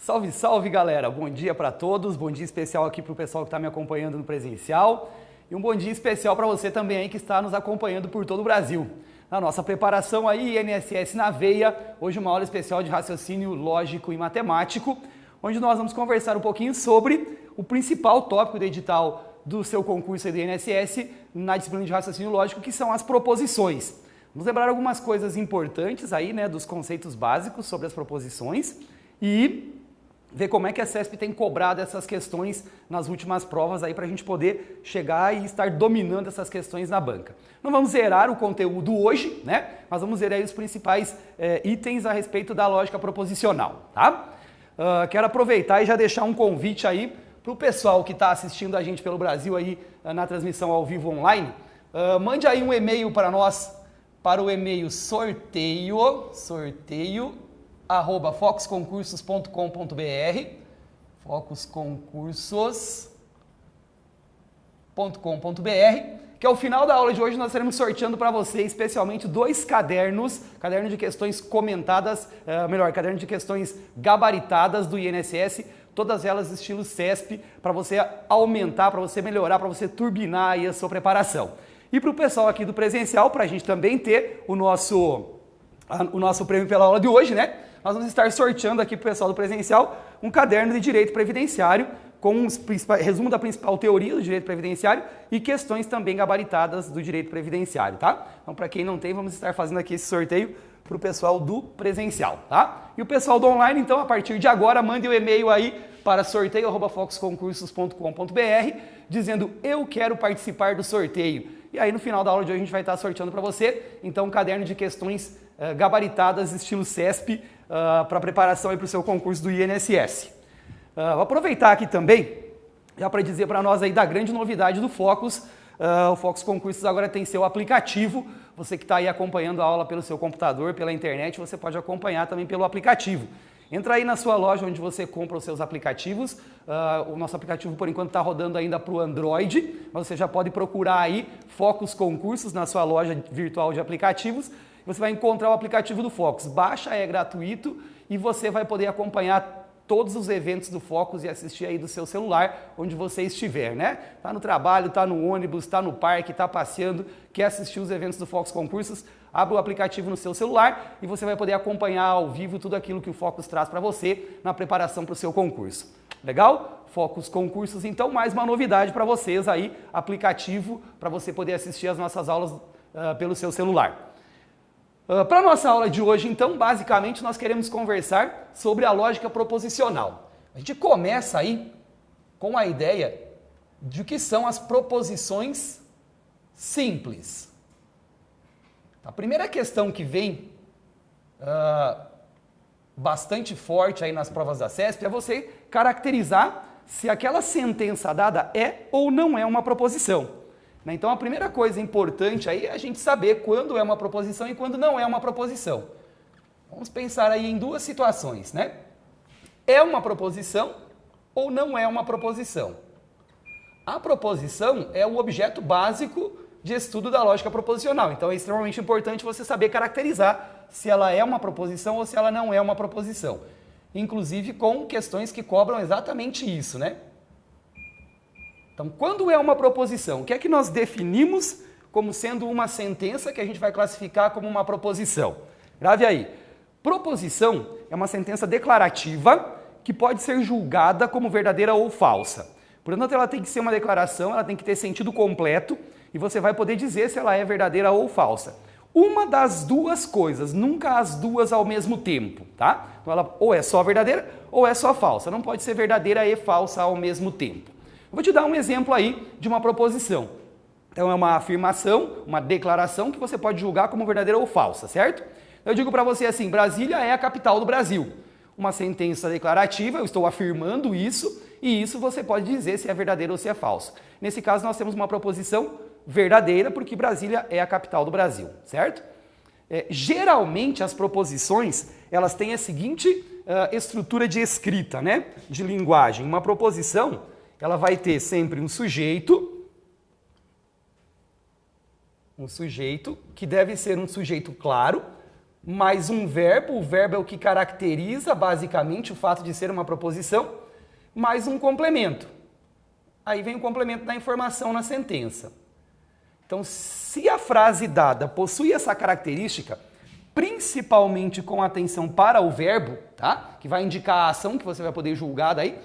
Salve, salve galera! Bom dia para todos, bom dia especial aqui para o pessoal que está me acompanhando no presencial e um bom dia especial para você também aí que está nos acompanhando por todo o Brasil. Na nossa preparação aí, INSS na veia, hoje uma aula especial de raciocínio lógico e matemático, onde nós vamos conversar um pouquinho sobre o principal tópico do edital do seu concurso aí do INSS na disciplina de raciocínio lógico, que são as proposições. Vamos lembrar algumas coisas importantes aí, né, dos conceitos básicos sobre as proposições e ver como é que a CESP tem cobrado essas questões nas últimas provas aí para a gente poder chegar e estar dominando essas questões na banca. Não vamos zerar o conteúdo hoje, né? Mas vamos ver aí os principais itens a respeito da lógica proposicional, tá? Quero aproveitar e já deixar um convite aí para o pessoal que está assistindo a gente pelo Brasil aí na transmissão ao vivo online. Mande aí um e-mail para nós, para o e-mail sorteio@focusconcursos.com.br, focusconcursos.com.br, que ao final da aula de hoje nós estaremos sorteando para você especialmente 2 caderno de questões comentadas, caderno de questões gabaritadas do INSS, todas elas estilo CESP, para você aumentar, para você melhorar, para você turbinar aí a sua preparação. E para o pessoal aqui do presencial, para a gente também ter o nosso prêmio pela aula de hoje, né? Nós vamos estar sorteando aqui para o pessoal do presencial um caderno de direito previdenciário com resumo da principal teoria do direito previdenciário e questões também gabaritadas do direito previdenciário, tá? Então, para quem não tem, vamos estar fazendo aqui esse sorteio para o pessoal do presencial, tá? E o pessoal do online, então, a partir de agora, mande o e-mail aí para sorteio@focusconcursos.com.br dizendo eu quero participar do sorteio. E aí, no final da aula de hoje, a gente vai estar sorteando para você, então, um caderno de questões gabaritadas estilo CESP para preparação aí para o seu concurso do INSS. Vou aproveitar aqui também, já para dizer para nós aí da grande novidade do Focus. O Focus Concursos agora tem seu aplicativo. Você que está aí acompanhando a aula pelo seu computador, pela internet, você pode acompanhar também pelo aplicativo. Entra aí na sua loja onde você compra os seus aplicativos. O nosso aplicativo, por enquanto, está rodando ainda para o Android, mas você já pode procurar aí Focus Concursos na sua loja virtual de aplicativos. Você vai encontrar o aplicativo do Focus. Baixa, é gratuito e você vai poder acompanhar todos os eventos do Focus e assistir aí do seu celular, onde você estiver, né? Tá no trabalho, tá no ônibus, tá no parque, tá passeando, quer assistir os eventos do Focus Concursos, abre o aplicativo no seu celular e você vai poder acompanhar ao vivo tudo aquilo que o Focus traz para você na preparação para o seu concurso. Legal? Focus Concursos, então, mais uma novidade para vocês aí, aplicativo para você poder assistir as nossas aulas pelo seu celular. Para a nossa aula de hoje, então, basicamente, nós queremos conversar sobre a lógica proposicional. A gente começa aí com a ideia de o que são as proposições simples. A primeira questão que vem bastante forte aí nas provas da CESP é você caracterizar se aquela sentença dada é ou não é uma proposição. Então, a primeira coisa importante aí é a gente saber quando é uma proposição e quando não é uma proposição. Vamos pensar aí em 2 situações, né? É uma proposição ou não é uma proposição? A proposição é o objeto básico de estudo da lógica proposicional. Então, é extremamente importante você saber caracterizar se ela é uma proposição ou se ela não é uma proposição. Inclusive com questões que cobram exatamente isso, né? Então, quando é uma proposição, o que é que nós definimos como sendo uma sentença que a gente vai classificar como uma proposição? Grave aí. Proposição é uma sentença declarativa que pode ser julgada como verdadeira ou falsa. Portanto, ela tem que ser uma declaração, ela tem que ter sentido completo e você vai poder dizer se ela é verdadeira ou falsa. Uma das 2 coisas, nunca as 2 ao mesmo tempo, tá? Então, ela ou é só verdadeira ou é só falsa. Não pode ser verdadeira e falsa ao mesmo tempo. Vou te dar um exemplo aí de uma proposição. Então é uma afirmação, uma declaração que você pode julgar como verdadeira ou falsa, certo? Eu digo para você assim, Brasília é a capital do Brasil. Uma sentença declarativa, eu estou afirmando isso, e isso você pode dizer se é verdadeiro ou se é falso. Nesse caso nós temos uma proposição verdadeira, porque Brasília é a capital do Brasil, certo? Geralmente as proposições, elas têm a seguinte estrutura de escrita, né? De linguagem. Uma proposição, ela vai ter sempre um sujeito que deve ser um sujeito claro, mais um verbo, o verbo é o que caracteriza basicamente o fato de ser uma proposição, mais um complemento. Aí vem o complemento da informação na sentença. Então, se a frase dada possui essa característica, principalmente com atenção para o verbo, tá? Que vai indicar a ação que você vai poder julgar daí,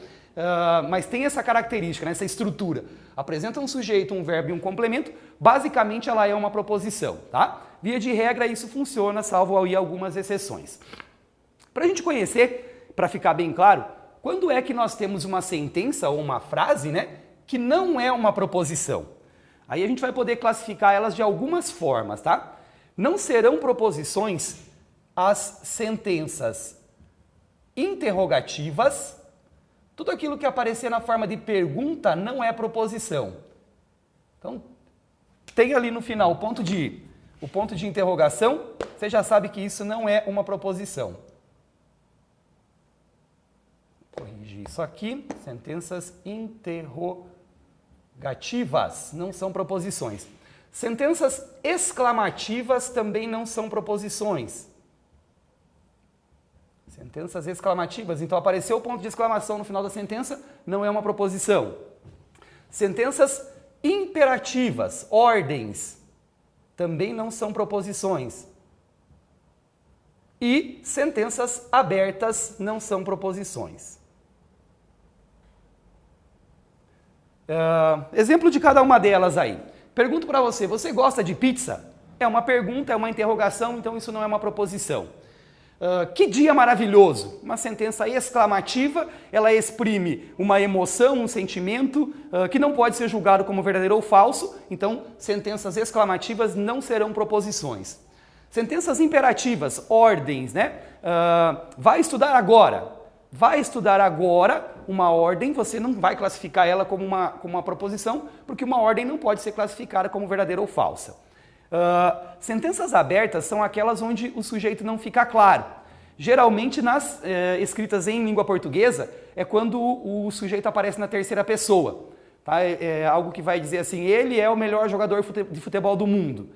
mas tem essa característica, né? Essa estrutura. Apresenta um sujeito, um verbo e um complemento, basicamente ela é uma proposição, tá? Via de regra isso funciona, salvo aí algumas exceções. Para a gente conhecer, para ficar bem claro, quando é que nós temos uma sentença ou uma frase, né, que não é uma proposição? Aí a gente vai poder classificar elas de algumas formas, tá? Não serão proposições as sentenças interrogativas. Tudo aquilo que aparecer na forma de pergunta não é proposição. Então, tem ali no final o ponto de interrogação, você já sabe que isso não é uma proposição. Vou corrigir isso aqui. Sentenças interrogativas não são proposições. Sentenças exclamativas também não são proposições. Sentenças exclamativas, então apareceu o ponto de exclamação no final da sentença, não é uma proposição. Sentenças imperativas, ordens, também não são proposições. E sentenças abertas não são proposições. Exemplo de cada uma delas aí. Pergunto para você, você gosta de pizza? É uma pergunta, é uma interrogação, então isso não é uma proposição. Que dia maravilhoso! Uma sentença exclamativa, ela exprime uma emoção, um sentimento que não pode ser julgado como verdadeiro ou falso, então sentenças exclamativas não serão proposições. Sentenças imperativas, ordens, né? Vai estudar agora. Vai estudar agora, uma ordem, você não vai classificar ela como uma proposição, porque uma ordem não pode ser classificada como verdadeira ou falsa. Sentenças abertas são aquelas onde o sujeito não fica claro. Geralmente, nas escritas em língua portuguesa, é quando o sujeito aparece na terceira pessoa. Tá? É algo que vai dizer assim, ele é o melhor jogador de futebol do mundo.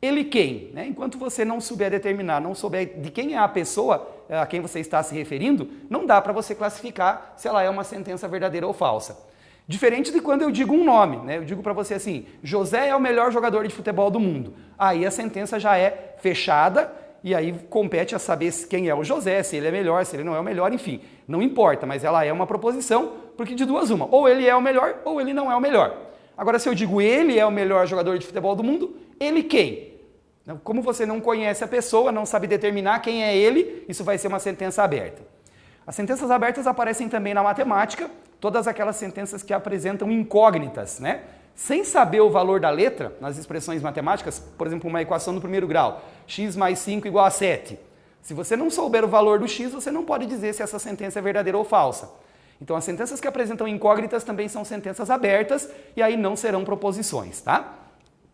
Ele quem? Né? Enquanto você não souber determinar, não souber de quem é a pessoa a quem você está se referindo, não dá para você classificar se ela é uma sentença verdadeira ou falsa. Diferente de quando eu digo um nome, né? Eu digo para você assim, José é o melhor jogador de futebol do mundo. Aí a sentença já é fechada e aí compete a saber quem é o José, se ele é melhor, se ele não é o melhor, enfim. Não importa, mas ela é uma proposição, porque de duas uma, ou ele é o melhor ou ele não é o melhor. Agora se eu digo ele é o melhor jogador de futebol do mundo, ele quem? Como você não conhece a pessoa, não sabe determinar quem é ele, isso vai ser uma sentença aberta. As sentenças abertas aparecem também na matemática, todas aquelas sentenças que apresentam incógnitas, né? Sem saber o valor da letra, nas expressões matemáticas, por exemplo, uma equação do primeiro grau, x mais 5 igual a 7. Se você não souber o valor do x, você não pode dizer se essa sentença é verdadeira ou falsa. Então, as sentenças que apresentam incógnitas também são sentenças abertas e aí não serão proposições, tá?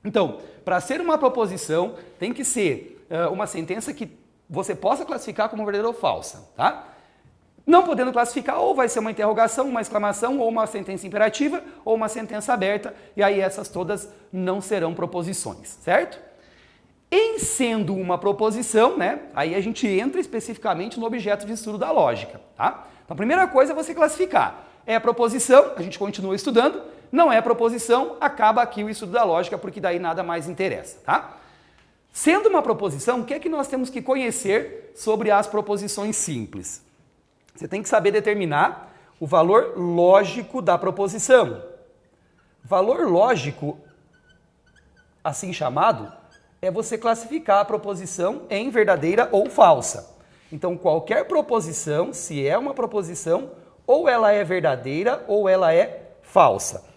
Então, para ser uma proposição, tem que ser uma sentença que você possa classificar como verdadeira ou falsa, tá? Não podendo classificar, ou vai ser uma interrogação, uma exclamação, ou uma sentença imperativa, ou uma sentença aberta, e aí essas todas não serão proposições, certo? Em sendo uma proposição, né, aí a gente entra especificamente no objeto de estudo da lógica, tá? Então, a primeira coisa é você classificar. É proposição, a gente continua estudando. Não é proposição, acaba aqui o estudo da lógica, porque daí nada mais interessa, tá? Sendo uma proposição, o que é que nós temos que conhecer sobre as proposições simples? Você tem que saber determinar o valor lógico da proposição. Valor lógico, assim chamado, é você classificar a proposição em verdadeira ou falsa. Então, qualquer proposição, se é uma proposição, ou ela é verdadeira ou ela é falsa.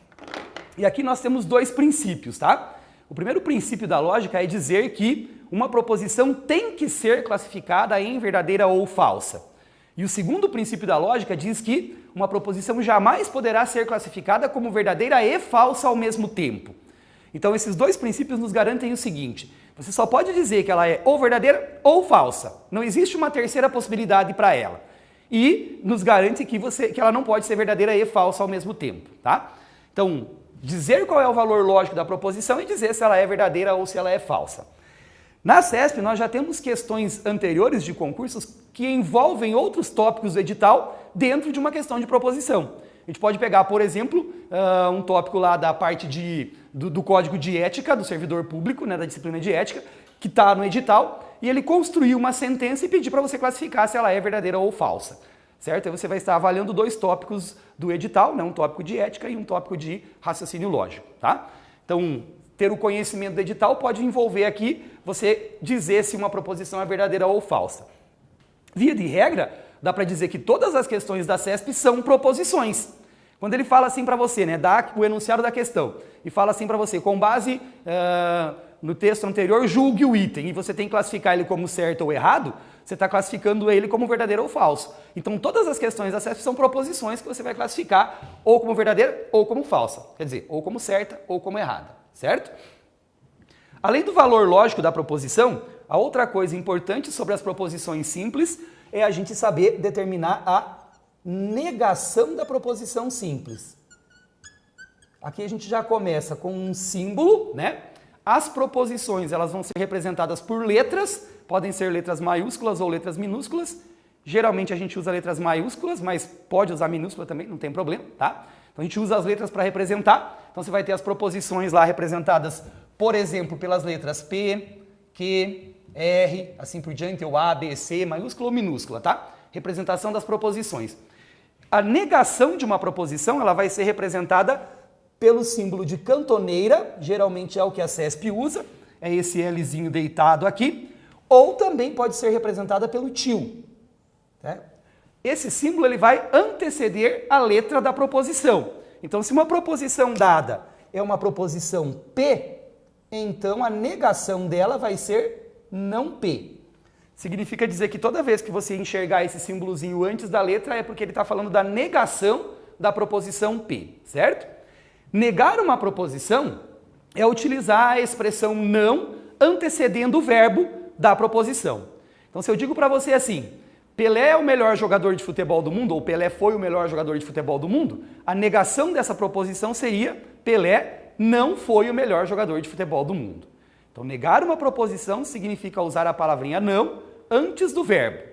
E aqui nós temos dois princípios, tá? O primeiro princípio da lógica é dizer que uma proposição tem que ser classificada em verdadeira ou falsa. E o segundo princípio da lógica diz que uma proposição jamais poderá ser classificada como verdadeira e falsa ao mesmo tempo. Então esses dois princípios nos garantem o seguinte, você só pode dizer que ela é ou verdadeira ou falsa. Não existe uma terceira possibilidade para ela. E nos garante que ela não pode ser verdadeira e falsa ao mesmo tempo, tá? Então, dizer qual é o valor lógico da proposição e dizer se ela é verdadeira ou se ela é falsa. Na CESP, nós já temos questões anteriores de concursos que envolvem outros tópicos do edital dentro de uma questão de proposição. A gente pode pegar, por exemplo, um tópico lá da parte do Código de Ética do servidor público, né, da disciplina de ética, que está no edital, e ele construiu uma sentença e pedir para você classificar se ela é verdadeira ou falsa. Certo? Aí você vai estar avaliando dois tópicos do edital, né, um tópico de ética e um tópico de raciocínio lógico. Tá? Então, ter o conhecimento do edital pode envolver aqui você dizer se uma proposição é verdadeira ou falsa. Via de regra, dá para dizer que todas as questões da CESP são proposições. Quando ele fala assim para você, né, dá o enunciado da questão, e fala assim para você, com base no texto anterior, julgue o item, e você tem que classificar ele como certo ou errado, você está classificando ele como verdadeiro ou falso. Então, todas as questões da CESP são proposições que você vai classificar ou como verdadeira ou como falsa. Quer dizer, ou como certa ou como errada, certo? Além do valor lógico da proposição, a outra coisa importante sobre as proposições simples é a gente saber determinar a negação da proposição simples. Aqui a gente já começa com um símbolo, né? As proposições, elas vão ser representadas por letras, podem ser letras maiúsculas ou letras minúsculas. Geralmente a gente usa letras maiúsculas, mas pode usar minúscula também, não tem problema, tá? Então a gente usa as letras para representar. Então você vai ter as proposições lá representadas, por exemplo, pelas letras P, Q, R, assim por diante, ou A, B, C, maiúscula ou minúscula, tá? Representação das proposições. A negação de uma proposição, ela vai ser representada pelo símbolo de cantoneira, geralmente é o que a CESP usa, é esse Lzinho deitado aqui, ou também pode ser representada pelo tio. Tá? Esse símbolo ele vai anteceder a letra da proposição. Então, se uma proposição dada é uma proposição P, então a negação dela vai ser não P. Significa dizer que toda vez que você enxergar esse símbolozinho antes da letra é porque ele está falando da negação da proposição P, certo? Negar uma proposição é utilizar a expressão não antecedendo o verbo da proposição. Então, se eu digo para você assim, Pelé é o melhor jogador de futebol do mundo, ou Pelé foi o melhor jogador de futebol do mundo, a negação dessa proposição seria Pelé não foi o melhor jogador de futebol do mundo. Então, negar uma proposição significa usar a palavrinha não antes do verbo.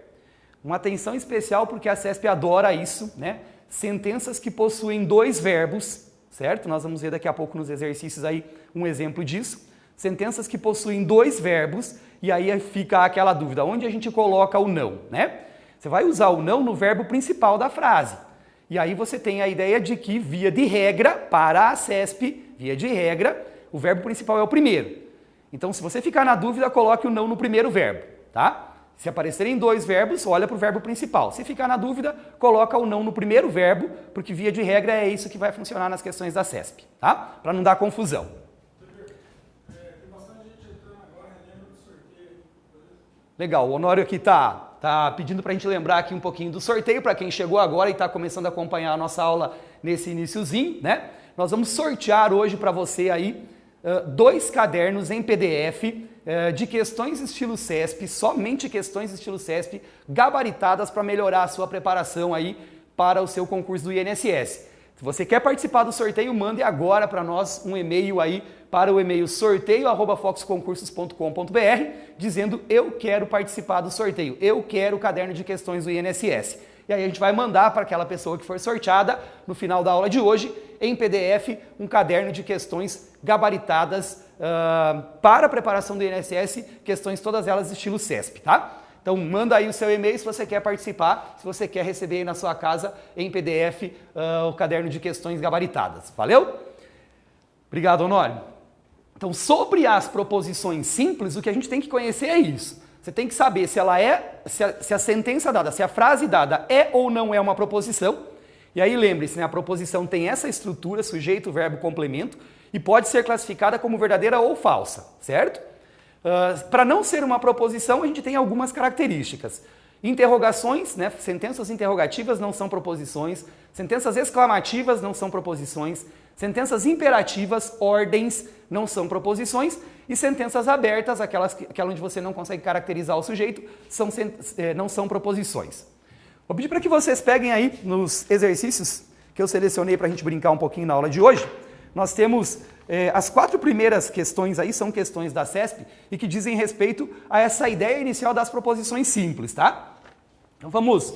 Uma atenção especial porque a CESP adora isso, né? Sentenças que possuem dois verbos, certo? Nós vamos ver daqui a pouco nos exercícios aí um exemplo disso. Sentenças que possuem dois verbos e aí fica aquela dúvida, onde a gente coloca o não, né? Você vai usar o não no verbo principal da frase. E aí você tem a ideia de que, via de regra, para a CESP, via de regra, o verbo principal é o primeiro. Então, se você ficar na dúvida, coloque o não no primeiro verbo, tá? Se aparecerem dois verbos, olha para o verbo principal. Se ficar na dúvida, coloca o não no primeiro verbo, porque via de regra é isso que vai funcionar nas questões da CESP, tá? Para não dar confusão. Tem bastante gente entrando agora, lembra do sorteio. Legal, o Honório aqui tá pedindo para a gente lembrar aqui um pouquinho do sorteio, para quem chegou agora e está começando a acompanhar a nossa aula nesse iniciozinho, né? Nós vamos sortear hoje para você aí 2 cadernos em PDF de questões estilo CESP, somente questões estilo CESP, gabaritadas para melhorar a sua preparação aí para o seu concurso do INSS. Se você quer participar do sorteio, mande agora para nós um e-mail aí para o e-mail sorteio@foxconcursos.com.br dizendo eu quero participar do sorteio, eu quero o caderno de questões do INSS. E aí a gente vai mandar para aquela pessoa que for sorteada no final da aula de hoje, em PDF, um caderno de questões gabaritadas para a preparação do INSS, questões todas elas estilo CESP, tá? Então manda aí o seu e-mail se você quer participar, se você quer receber aí na sua casa em PDF o caderno de questões gabaritadas. Valeu? Obrigado, Honório. Então, sobre as proposições simples, o que a gente tem que conhecer é isso. Você tem que saber se ela se a sentença dada, se a frase dada é ou não é uma proposição. E aí lembre-se, né, a proposição tem essa estrutura, sujeito, verbo, complemento, e pode ser classificada como verdadeira ou falsa, certo? Para não ser uma proposição, a gente tem algumas características. Interrogações, né, sentenças interrogativas não são proposições, sentenças exclamativas não são proposições, sentenças imperativas, ordens, não são proposições, e sentenças abertas, aquela onde você não consegue caracterizar o sujeito, não são proposições. Vou pedir para que vocês peguem aí nos exercícios que eu selecionei para a gente brincar um pouquinho na aula de hoje. Nós temos As 4 primeiras questões aí são questões da CESP e que dizem respeito a essa ideia inicial das proposições simples, tá? Então vamos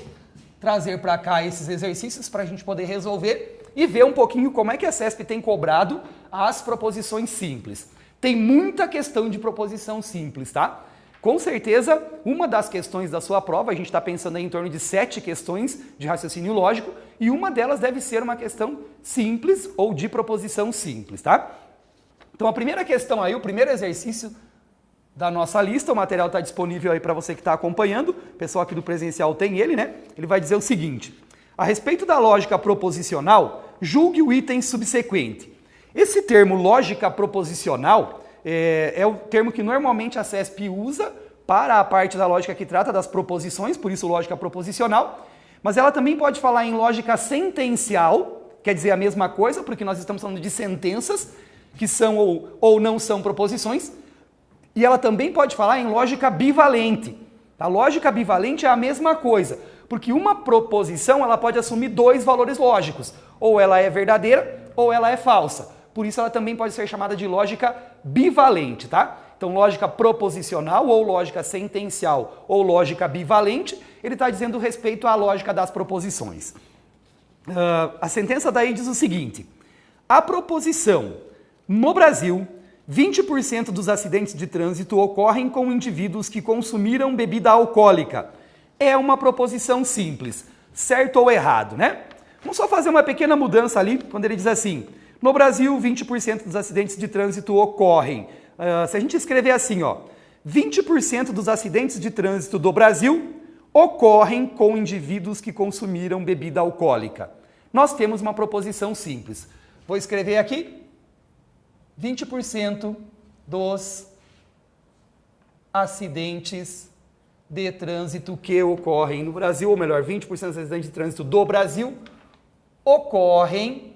trazer para cá esses exercícios para a gente poder resolver e ver um pouquinho como é que a CESP tem cobrado as proposições simples. Tem muita questão de proposição simples, tá? Com certeza, uma das questões da sua prova, a gente está pensando aí em torno de 7 questões de raciocínio lógico, e uma delas deve ser uma questão simples ou de proposição simples, tá? Então a primeira questão aí, o primeiro exercício da nossa lista, o material está disponível aí para você que está acompanhando, o pessoal aqui do presencial tem ele, né? Ele vai dizer o seguinte: a respeito da lógica proposicional, julgue o item subsequente. Esse termo lógica proposicional é o termo que normalmente a CESP usa para a parte da lógica que trata das proposições, por isso lógica proposicional, mas ela também pode falar em lógica sentencial, quer dizer a mesma coisa, porque nós estamos falando de sentenças que são ou não são proposições, e ela também pode falar em lógica bivalente. A lógica bivalente é a mesma coisa, porque uma proposição ela pode assumir 2 valores lógicos, ou ela é verdadeira ou ela é falsa. Por isso ela também pode ser chamada de lógica bivalente, tá? Então lógica proposicional ou lógica sentencial ou lógica bivalente, ele está dizendo respeito à lógica das proposições. A sentença daí diz o seguinte: a proposição: no Brasil, 20% dos acidentes de trânsito ocorrem com indivíduos que consumiram bebida alcoólica. É uma proposição simples, certo ou errado, né? Vamos só fazer uma pequena mudança ali, quando ele diz assim: no Brasil, 20% dos acidentes de trânsito ocorrem. Se a gente escrever assim, ó, 20% dos acidentes de trânsito do Brasil ocorrem com indivíduos que consumiram bebida alcoólica. Nós temos uma proposição simples. Vou escrever aqui: 20% dos acidentes de trânsito que ocorrem no Brasil, ou melhor, 20% dos acidentes de trânsito do Brasil ocorrem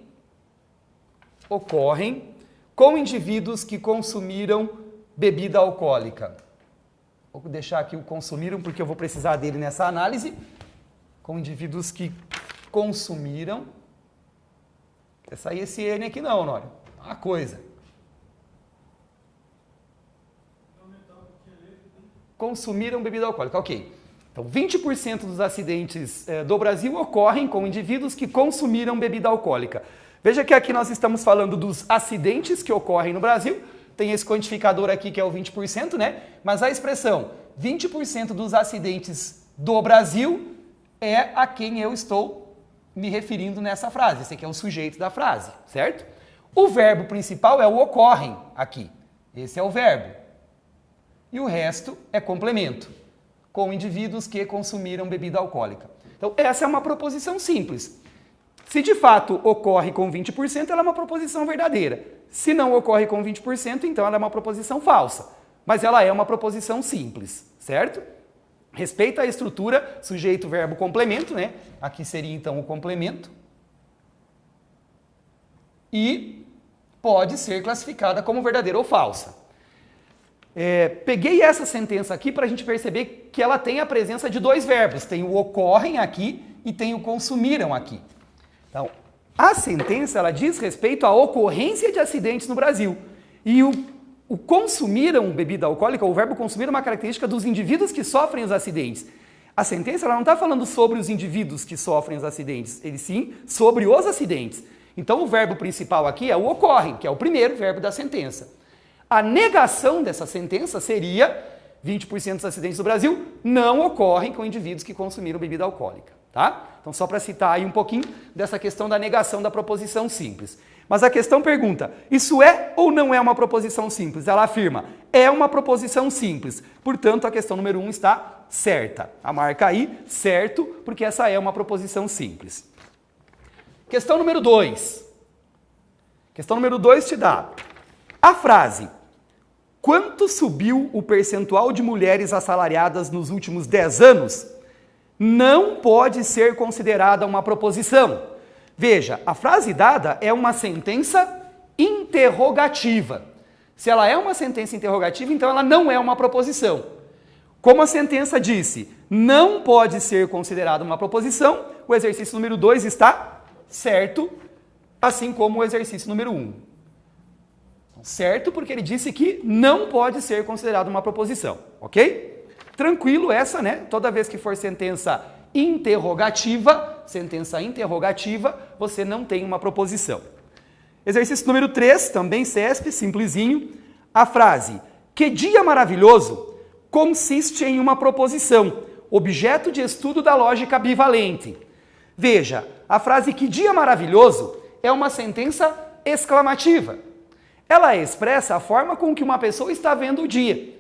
com indivíduos que consumiram bebida alcoólica. Vou deixar aqui o consumiram porque eu vou precisar dele nessa análise. Com indivíduos que consumiram. Não quer sair esse N aqui não, Honório. Uma coisa. Consumiram bebida alcoólica, ok. Então, 20% dos acidentes do Brasil ocorrem com indivíduos que consumiram bebida alcoólica. Veja que aqui nós estamos falando dos acidentes que ocorrem no Brasil, tem esse quantificador aqui que é o 20%, né? Mas a expressão 20% dos acidentes do Brasil é a quem eu estou me referindo nessa frase. Esse aqui é o sujeito da frase, certo? O verbo principal é o ocorrem aqui. Esse é o verbo. E o resto é complemento, com indivíduos que consumiram bebida alcoólica. Então, essa é uma proposição simples. Se de fato ocorre com 20%, ela é uma proposição verdadeira. Se não ocorre com 20%, então ela é uma proposição falsa. Mas ela é uma proposição simples, certo? Respeita a estrutura sujeito, verbo, complemento, né? Aqui seria então o complemento. E pode ser classificada como verdadeira ou falsa. Peguei essa sentença aqui para a gente perceber que ela tem a presença de 2 verbos. Tem o ocorrem aqui e tem o consumiram aqui. Então, a sentença ela diz respeito à ocorrência de acidentes no Brasil. E o consumiram bebida alcoólica, o verbo consumir é uma característica dos indivíduos que sofrem os acidentes. A sentença ela não está falando sobre os indivíduos que sofrem os acidentes, ele sim sobre os acidentes. Então, o verbo principal aqui é o ocorrem, que é o primeiro verbo da sentença. A negação dessa sentença seria 20% dos acidentes do Brasil não ocorrem com indivíduos que consumiram bebida alcoólica, tá? Então, só para citar aí um pouquinho dessa questão da negação da proposição simples. Mas a questão pergunta, isso é ou não é uma proposição simples? Ela afirma, é uma proposição simples. Portanto, a questão número 1 está certa. A marca aí, certo, porque essa é uma proposição simples. Questão número 2. Questão número 2 te dá a frase: quanto subiu o percentual de mulheres assalariadas nos últimos 10 anos? Não pode ser considerada uma proposição. Veja, a frase dada é uma sentença interrogativa. Se ela é uma sentença interrogativa, então ela não é uma proposição. Como a sentença disse, não pode ser considerada uma proposição, o exercício número 2 está certo, assim como o exercício número 1. certo? Porque ele disse que não pode ser considerado uma proposição, ok? Tranquilo essa, né? Toda vez que for sentença interrogativa, você não tem uma proposição. Exercício número 3, também CESP, simplesinho. A frase, que dia maravilhoso, consiste em uma proposição, objeto de estudo da lógica bivalente. Veja, a frase que dia maravilhoso é uma sentença exclamativa. Ela expressa a forma com que uma pessoa está vendo o dia.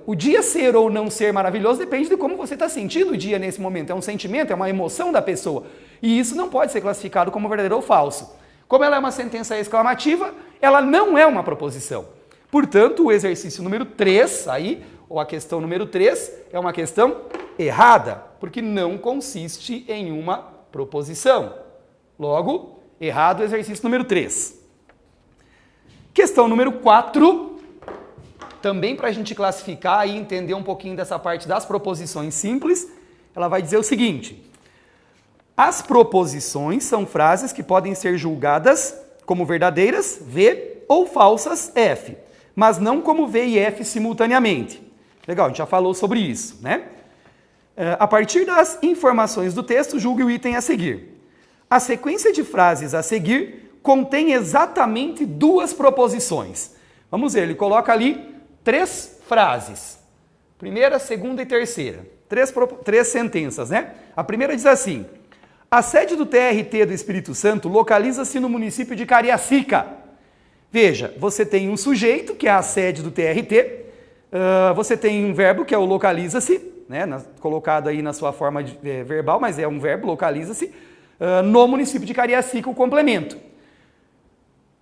O dia ser ou não ser maravilhoso depende de como você está sentindo o dia nesse momento. É um sentimento, é uma emoção da pessoa. E isso não pode ser classificado como verdadeiro ou falso. Como ela é uma sentença exclamativa, ela não é uma proposição. Portanto, o exercício número 3, aí, ou a questão número 3, é uma questão errada, porque não consiste em uma proposição. Logo, errado o exercício número 3. Questão número 4, também para a gente classificar e entender um pouquinho dessa parte das proposições simples, ela vai dizer o seguinte: as proposições são frases que podem ser julgadas como verdadeiras, V, ou falsas, F, mas não como V e F simultaneamente. Legal, a gente já falou sobre isso, né? A partir das informações do texto, julgue o item a seguir. A sequência de frases a seguir contém exatamente duas proposições. Vamos ver, ele coloca ali 3 frases. Primeira, segunda e terceira. Três sentenças, né? A primeira diz assim: a sede do TRT do Espírito Santo localiza-se no município de Cariacica. Veja, você tem um sujeito, que é a sede do TRT, você tem um verbo, que é o localiza-se, né? Colocado aí na sua forma verbal, mas é um verbo, localiza-se, no município de Cariacica, o complemento.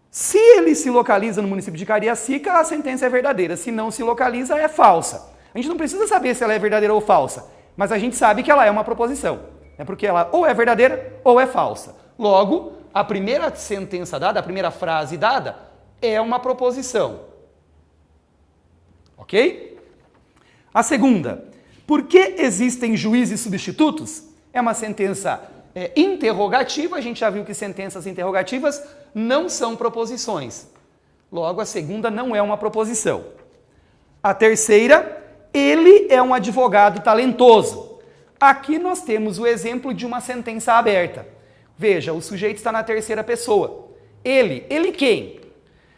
Se ele se localiza no município de Cariacica, a sentença é verdadeira. Se não se localiza, é falsa. A gente não precisa saber se ela é verdadeira ou falsa, mas a gente sabe que ela é uma proposição. É porque ela ou é verdadeira ou é falsa. Logo, a primeira sentença dada, a primeira frase dada, é uma proposição. Ok? A segunda, por que existem juízes substitutos? É uma sentença interrogativa, a gente já viu que sentenças interrogativas não são proposições. Logo, a segunda não é uma proposição. A terceira, ele é um advogado talentoso. Aqui nós temos o exemplo de uma sentença aberta. Veja, o sujeito está na terceira pessoa. Ele quem?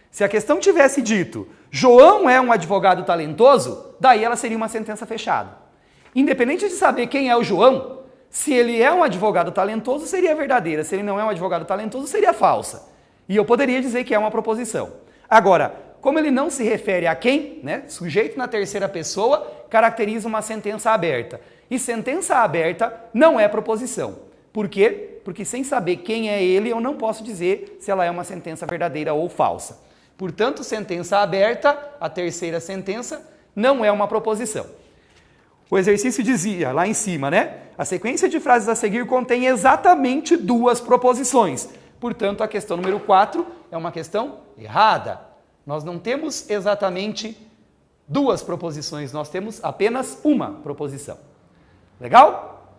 Se a questão tivesse dito, João é um advogado talentoso, daí ela seria uma sentença fechada. Independente de saber quem é o João, se ele é um advogado talentoso, seria verdadeira. Se ele não é um advogado talentoso, seria falsa. E eu poderia dizer que é uma proposição. Agora, como ele não se refere a quem, né? Sujeito na terceira pessoa, caracteriza uma sentença aberta. E sentença aberta não é proposição. Por quê? Porque sem saber quem é ele, eu não posso dizer se ela é uma sentença verdadeira ou falsa. Portanto, sentença aberta, a terceira sentença, não é uma proposição. O exercício dizia, lá em cima, né? A sequência de frases a seguir contém exatamente duas proposições. Portanto, a questão número 4 é uma questão errada. Nós não temos exatamente duas proposições, nós temos apenas uma proposição. Legal?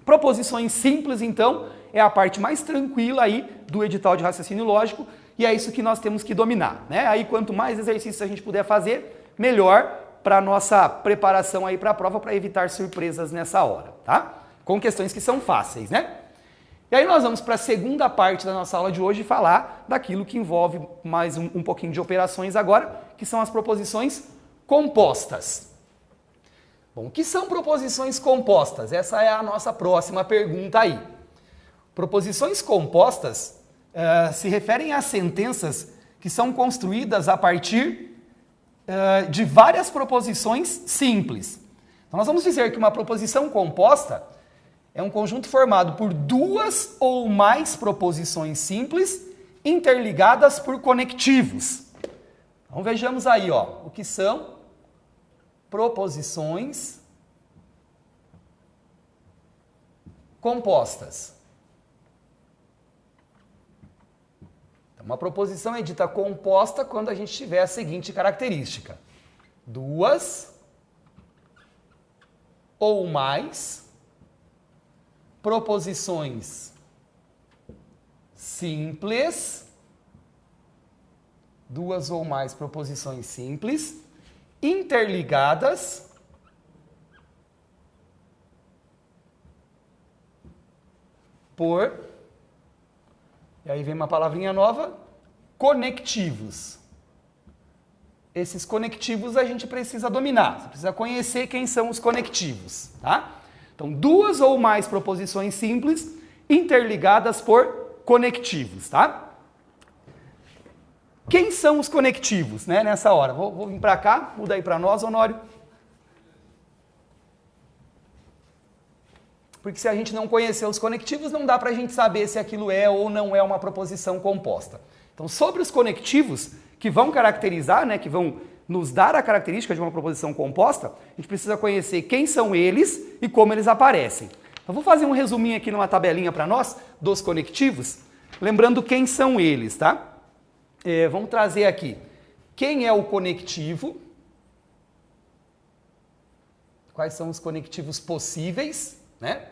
Proposições simples, então, é a parte mais tranquila aí do edital de raciocínio lógico, e é isso que nós temos que dominar, né? Aí, quanto mais exercícios a gente puder fazer, melhor para a nossa preparação aí para a prova, para evitar surpresas nessa hora, tá? Com questões que são fáceis, né? E aí nós vamos para a segunda parte da nossa aula de hoje falar daquilo que envolve mais um pouquinho de operações agora, que são as proposições compostas. Bom, o que são proposições compostas? Essa é a nossa próxima pergunta aí. Proposições compostas se referem a sentenças que são construídas a partir de várias proposições simples. Então, nós vamos dizer que uma proposição composta é um conjunto formado por duas ou mais proposições simples interligadas por conectivos. Então, vejamos aí, ó, o que são proposições compostas. Uma proposição é dita composta quando a gente tiver a seguinte característica: duas ou mais proposições simples duas ou mais proposições simples interligadas por, e aí vem uma palavrinha nova, conectivos. Esses conectivos a gente precisa dominar, você precisa conhecer quem são os conectivos, tá? Então, duas ou mais proposições simples interligadas por conectivos, tá? Quem são os conectivos, né, nessa hora? Vou vir para cá, muda aí para nós, Honório. Porque se a gente não conhecer os conectivos, não dá para a gente saber se aquilo é ou não é uma proposição composta. Então, sobre os conectivos que vão caracterizar, né, que vão nos dar a característica de uma proposição composta, a gente precisa conhecer quem são eles e como eles aparecem. Então, vou fazer um resuminho aqui numa tabelinha para nós dos conectivos, lembrando quem são eles, tá? Vamos trazer aqui quem é o conectivo, quais são os conectivos possíveis, né?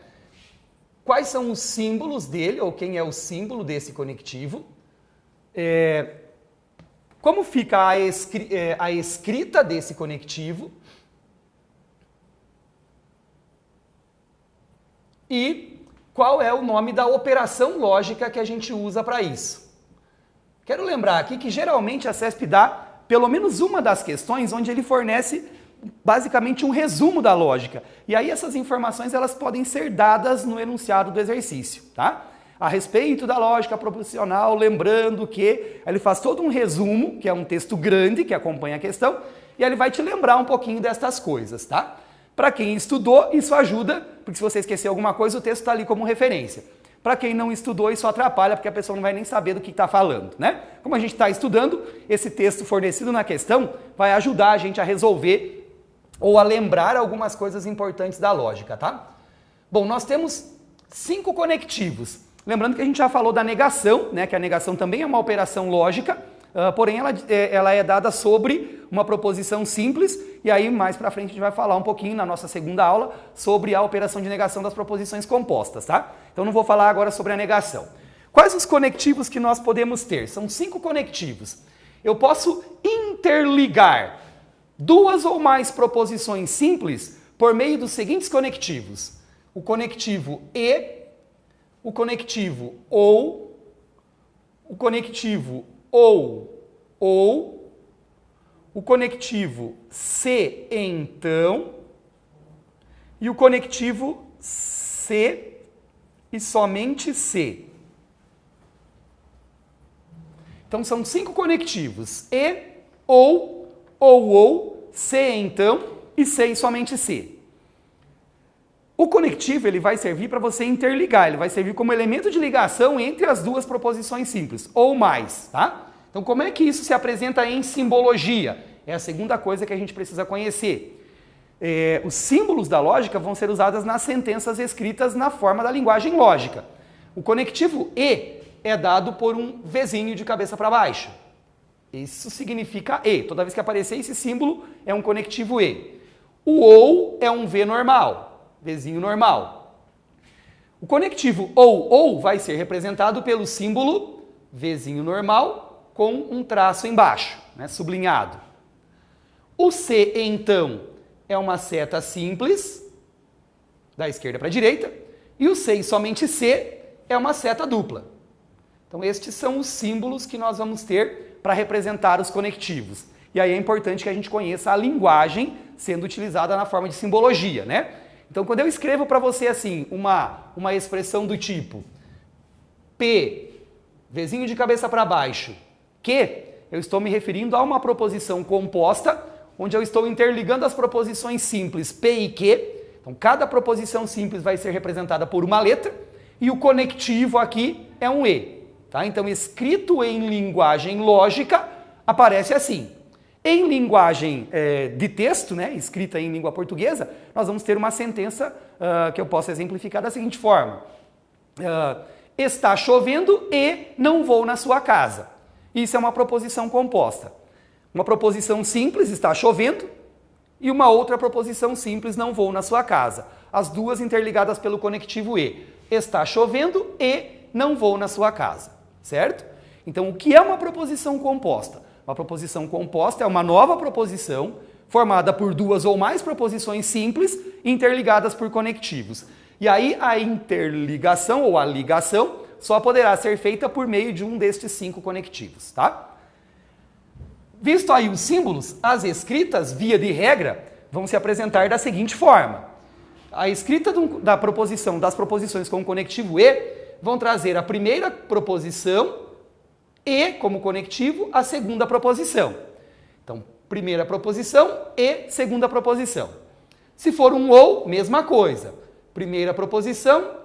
Quais são os símbolos dele, ou quem é o símbolo desse conectivo, como fica a escrita desse conectivo e qual é o nome da operação lógica que a gente usa para isso. Quero lembrar aqui que geralmente a CESP dá pelo menos uma das questões onde ele fornece basicamente um resumo da lógica. E aí essas informações elas podem ser dadas no enunciado do exercício, tá? A respeito da lógica proposicional, lembrando que ele faz todo um resumo, que é um texto grande que acompanha a questão, e ele vai te lembrar um pouquinho destas coisas, tá? Para quem estudou, isso ajuda, porque se você esquecer alguma coisa, o texto está ali como referência. Para quem não estudou, isso atrapalha, porque a pessoa não vai nem saber do que está falando, né? Como a gente está estudando, esse texto fornecido na questão vai ajudar a gente a resolver ou a lembrar algumas coisas importantes da lógica, tá? Bom, nós temos 5 conectivos. Lembrando que a gente já falou da negação, né? Que a negação também é uma operação lógica, porém ela é dada sobre uma proposição simples, e aí mais pra frente a gente vai falar um pouquinho na nossa segunda aula sobre a operação de negação das proposições compostas, tá? Então não vou falar agora sobre a negação. Quais os conectivos que nós podemos ter? São 5 conectivos. Eu posso interligar duas ou mais proposições simples por meio dos seguintes conectivos. O conectivo e, o conectivo ou, o conectivo ou, o conectivo se então e o conectivo se e somente se. Então são 5 conectivos: e, ou, se então e se e somente se. O conectivo ele vai servir para você interligar, ele vai servir como elemento de ligação entre as duas proposições simples, ou mais, tá? Então como é que isso se apresenta em simbologia? É a segunda coisa que a gente precisa conhecer. Os símbolos da lógica vão ser usados nas sentenças escritas na forma da linguagem lógica. O conectivo e é dado por um Vzinho de cabeça para baixo. Isso significa e. Toda vez que aparecer esse símbolo, é um conectivo e. O ou é um V normal, Vzinho normal. O conectivo ou vai ser representado pelo símbolo Vzinho normal com um traço embaixo, né, sublinhado. O se então é uma seta simples, da esquerda para a direita, e o se e somente se é uma seta dupla. Então estes são os símbolos que nós vamos ter para representar os conectivos. E aí é importante que a gente conheça a linguagem sendo utilizada na forma de simbologia, né? Então quando eu escrevo para você assim, uma expressão do tipo P, Vzinho de cabeça para baixo, que, eu estou me referindo a uma proposição composta, onde eu estou interligando as proposições simples P e Q. Então cada proposição simples vai ser representada por uma letra, e o conectivo aqui é um E. Tá? Então, escrito em linguagem lógica, aparece assim. Em linguagem de texto, né, escrita em língua portuguesa, nós vamos ter uma sentença que eu posso exemplificar da seguinte forma. Está chovendo e não vou na sua casa. Isso é uma proposição composta. Uma proposição simples, está chovendo, e uma outra proposição simples, não vou na sua casa. As duas interligadas pelo conectivo e. Está chovendo e não vou na sua casa. Certo? Então, o que é uma proposição composta? Uma proposição composta é uma nova proposição formada por duas ou mais proposições simples interligadas por conectivos. E aí a interligação ou a ligação só poderá ser feita por meio de um destes 5 conectivos, tá? Visto aí os símbolos, as escritas, via de regra, vão se apresentar da seguinte forma. A escrita das proposições com o conectivo E vão trazer a primeira proposição e, como conectivo, a segunda proposição. Então, primeira proposição e segunda proposição. Se for um ou, mesma coisa. Primeira proposição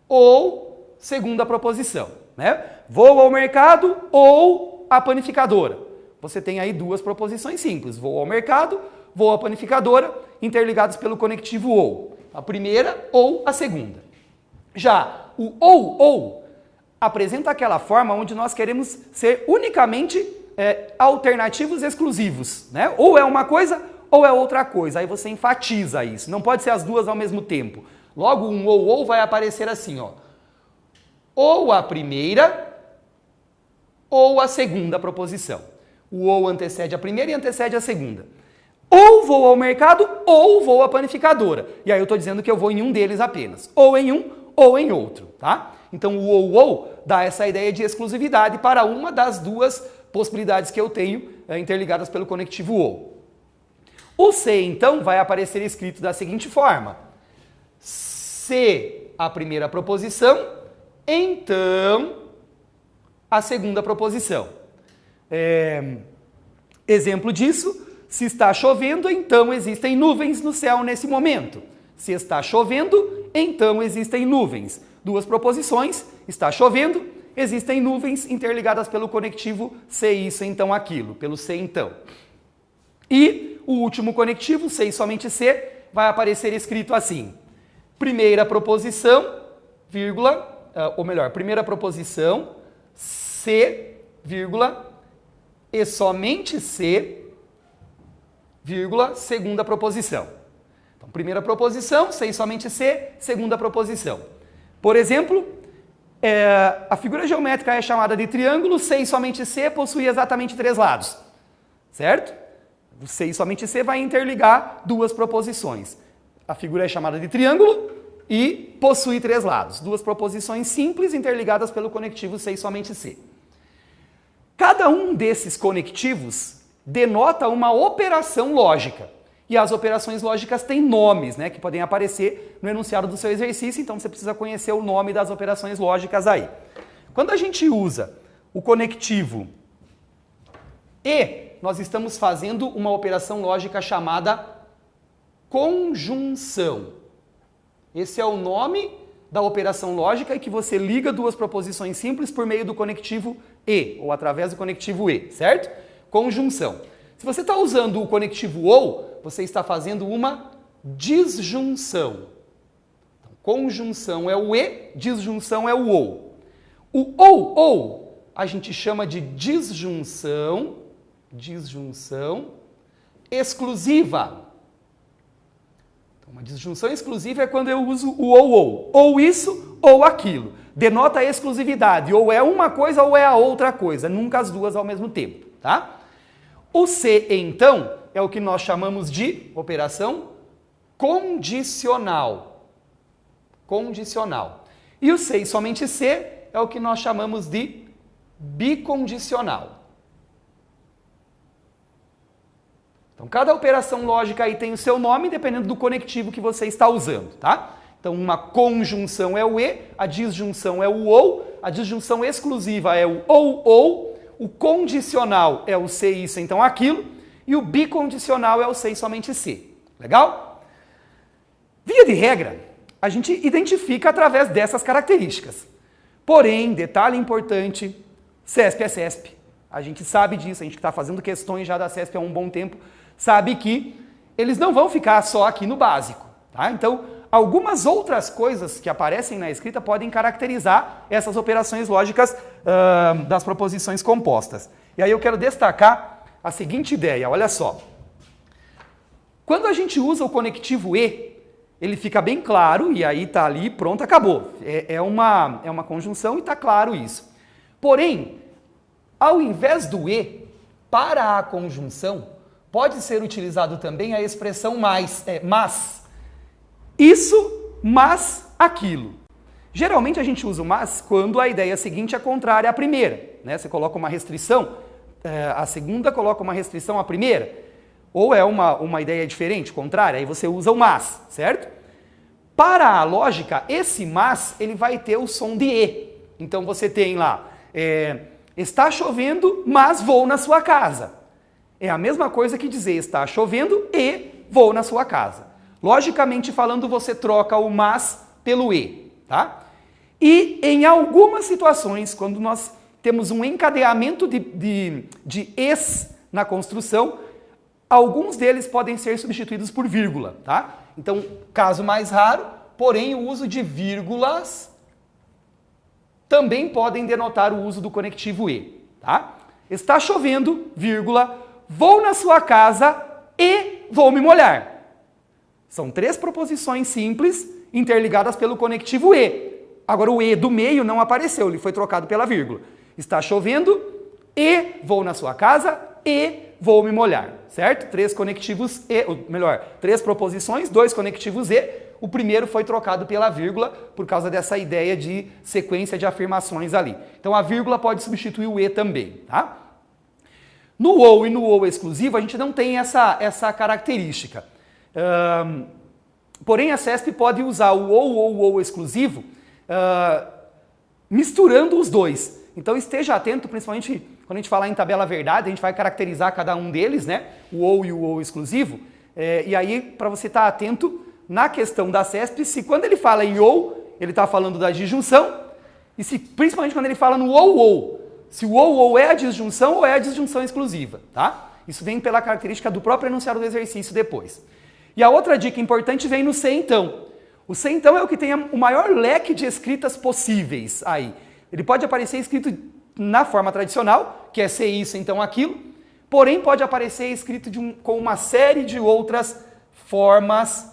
ou segunda proposição, né? Vou ao mercado ou à panificadora. Você tem aí 2 proposições simples. Vou ao mercado, vou à panificadora, interligados pelo conectivo ou. A primeira ou a segunda. Já o ou apresenta aquela forma onde nós queremos ser unicamente alternativos exclusivos, né? Ou é uma coisa ou é outra coisa. Aí você enfatiza isso. Não pode ser as duas ao mesmo tempo. Logo, um ou vai aparecer assim, ó. Ou a primeira ou a segunda proposição. O ou antecede a primeira e antecede a segunda. Ou vou ao mercado ou vou à panificadora. E aí eu estou dizendo que eu vou em um deles apenas. Ou em um ou em outro, tá? Então o ou dá essa ideia de exclusividade para uma das 2 possibilidades que eu tenho interligadas pelo conectivo ou. O se, então, vai aparecer escrito da seguinte forma. Se a primeira proposição, então a segunda proposição. Exemplo disso, se está chovendo, então existem nuvens no céu nesse momento. Se está chovendo, então existem nuvens. 2 proposições, está chovendo, existem nuvens interligadas pelo conectivo se isso, então aquilo, pelo se então. E o último conectivo, se e somente se, vai aparecer escrito assim. Primeira proposição, vírgula, ou melhor, primeira proposição, se, vírgula, e somente se, vírgula, segunda proposição. Então, primeira proposição, se e somente se, segunda proposição. Por exemplo, a figura geométrica é chamada de triângulo, se e somente se possui exatamente 3 lados, certo? O se e somente se vai interligar 2 proposições. A figura é chamada de triângulo e possui 3 lados. 2 proposições simples interligadas pelo conectivo se e somente se. Cada um desses conectivos denota uma operação lógica. E as operações lógicas têm nomes, né, que podem aparecer no enunciado do seu exercício, então você precisa conhecer o nome das operações lógicas aí. Quando a gente usa o conectivo e, nós estamos fazendo uma operação lógica chamada conjunção. Esse é o nome da operação lógica e que você liga 2 proposições simples por meio do conectivo e, ou através do conectivo e, certo? Conjunção. Se você está usando o conectivo ou, você está fazendo uma disjunção. Então, conjunção é o e, disjunção é o ou. O ou, a gente chama de disjunção exclusiva. Então, uma disjunção exclusiva é quando eu uso o ou isso ou aquilo. Denota a exclusividade, ou é uma coisa ou é a outra coisa, nunca as duas ao mesmo tempo, tá? O se, então, é o que nós chamamos de operação condicional. Condicional. E o se e somente se é o que nós chamamos de bicondicional. Então, cada operação lógica aí tem o seu nome, dependendo do conectivo que você está usando, tá? Então, uma conjunção é o e, a disjunção é o ou, a disjunção exclusiva é o ou, o condicional é o se, isso, então aquilo, e o bicondicional é o se e somente se. Legal? Via de regra, a gente identifica através dessas características. Porém, detalhe importante, CESP é CESP. A gente sabe disso, a gente que está fazendo questões já da CESP há um bom tempo, sabe que eles não vão ficar só aqui no básico, tá? Então, algumas outras coisas que aparecem na escrita podem caracterizar essas operações lógicas das proposições compostas. E aí eu quero destacar a seguinte ideia, olha só. Quando a gente usa o conectivo e, ele fica bem claro, e aí tá ali, pronto, acabou. É uma conjunção e tá claro isso. Porém, ao invés do e, para a conjunção, pode ser utilizado também a expressão mas. Isso, mas aquilo. Geralmente a gente usa o mas quando a ideia seguinte é contrária à primeira, né? Você coloca uma restrição, a segunda coloca uma restrição à primeira, ou é uma ideia diferente, contrária, aí você usa o mas, certo? Para a lógica, esse mas, ele vai ter o som de e. Então você tem lá, está chovendo, mas vou na sua casa. É a mesma coisa que dizer está chovendo e vou na sua casa. Logicamente falando, você troca o mas pelo e, tá? E em algumas situações, quando nós temos um encadeamento de es na construção, alguns deles podem ser substituídos por vírgula, tá? Então, caso mais raro, porém o uso de vírgulas também podem denotar o uso do conectivo e, tá? Está chovendo, vírgula, vou na sua casa e vou me molhar. São 3 proposições simples interligadas pelo conectivo e. Agora o e do meio não apareceu, ele foi trocado pela vírgula. Está chovendo e vou na sua casa e vou me molhar, certo? 3 conectivos e, ou melhor, 3 proposições, 2 conectivos e. O primeiro foi trocado pela vírgula por causa dessa ideia de sequência de afirmações ali. Então a vírgula pode substituir o e também, tá? No ou e no ou exclusivo a gente não tem essa característica. Porém a CESP pode usar o ou exclusivo misturando os dois. Então esteja atento, principalmente quando a gente falar em tabela verdade, a gente vai caracterizar cada um deles, né? O ou e o ou exclusivo. E aí, para você estar atento na questão da CESP, se quando ele fala em ou, ele está falando da disjunção, e se principalmente quando ele fala no ou, se o ou é a disjunção ou é a disjunção exclusiva, tá? Isso vem pela característica do próprio enunciado do exercício depois. E a outra dica importante vem no se então. O se então é o que tem o maior leque de escritas possíveis aí. Ele pode aparecer escrito na forma tradicional, que é se isso, então aquilo, porém pode aparecer escrito com uma série de outras formas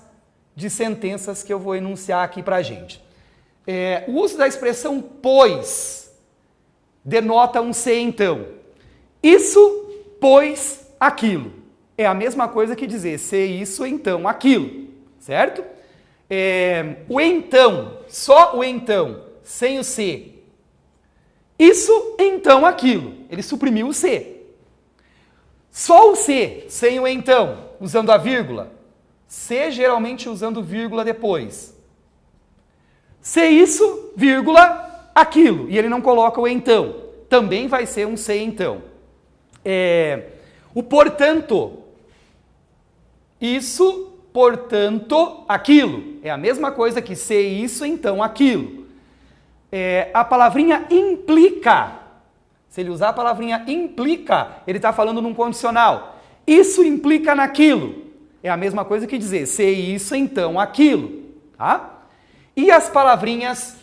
de sentenças que eu vou enunciar aqui pra gente. O uso da expressão pois denota um se então. Isso, pois, aquilo. É a mesma coisa que dizer se isso, então aquilo, certo? O então, só o então, sem o se. Isso, então aquilo. Ele suprimiu o se. Só o se, sem o então, usando a vírgula. Se geralmente usando vírgula depois. Se isso, vírgula, aquilo. E ele não coloca o então. Também vai ser um se então. O portanto. Isso, portanto, aquilo. É a mesma coisa que se isso, então aquilo. A palavrinha implica. Se ele usar a palavrinha implica, ele está falando num condicional. Isso implica naquilo. É a mesma coisa que dizer se isso, então aquilo. Tá? E as palavrinhas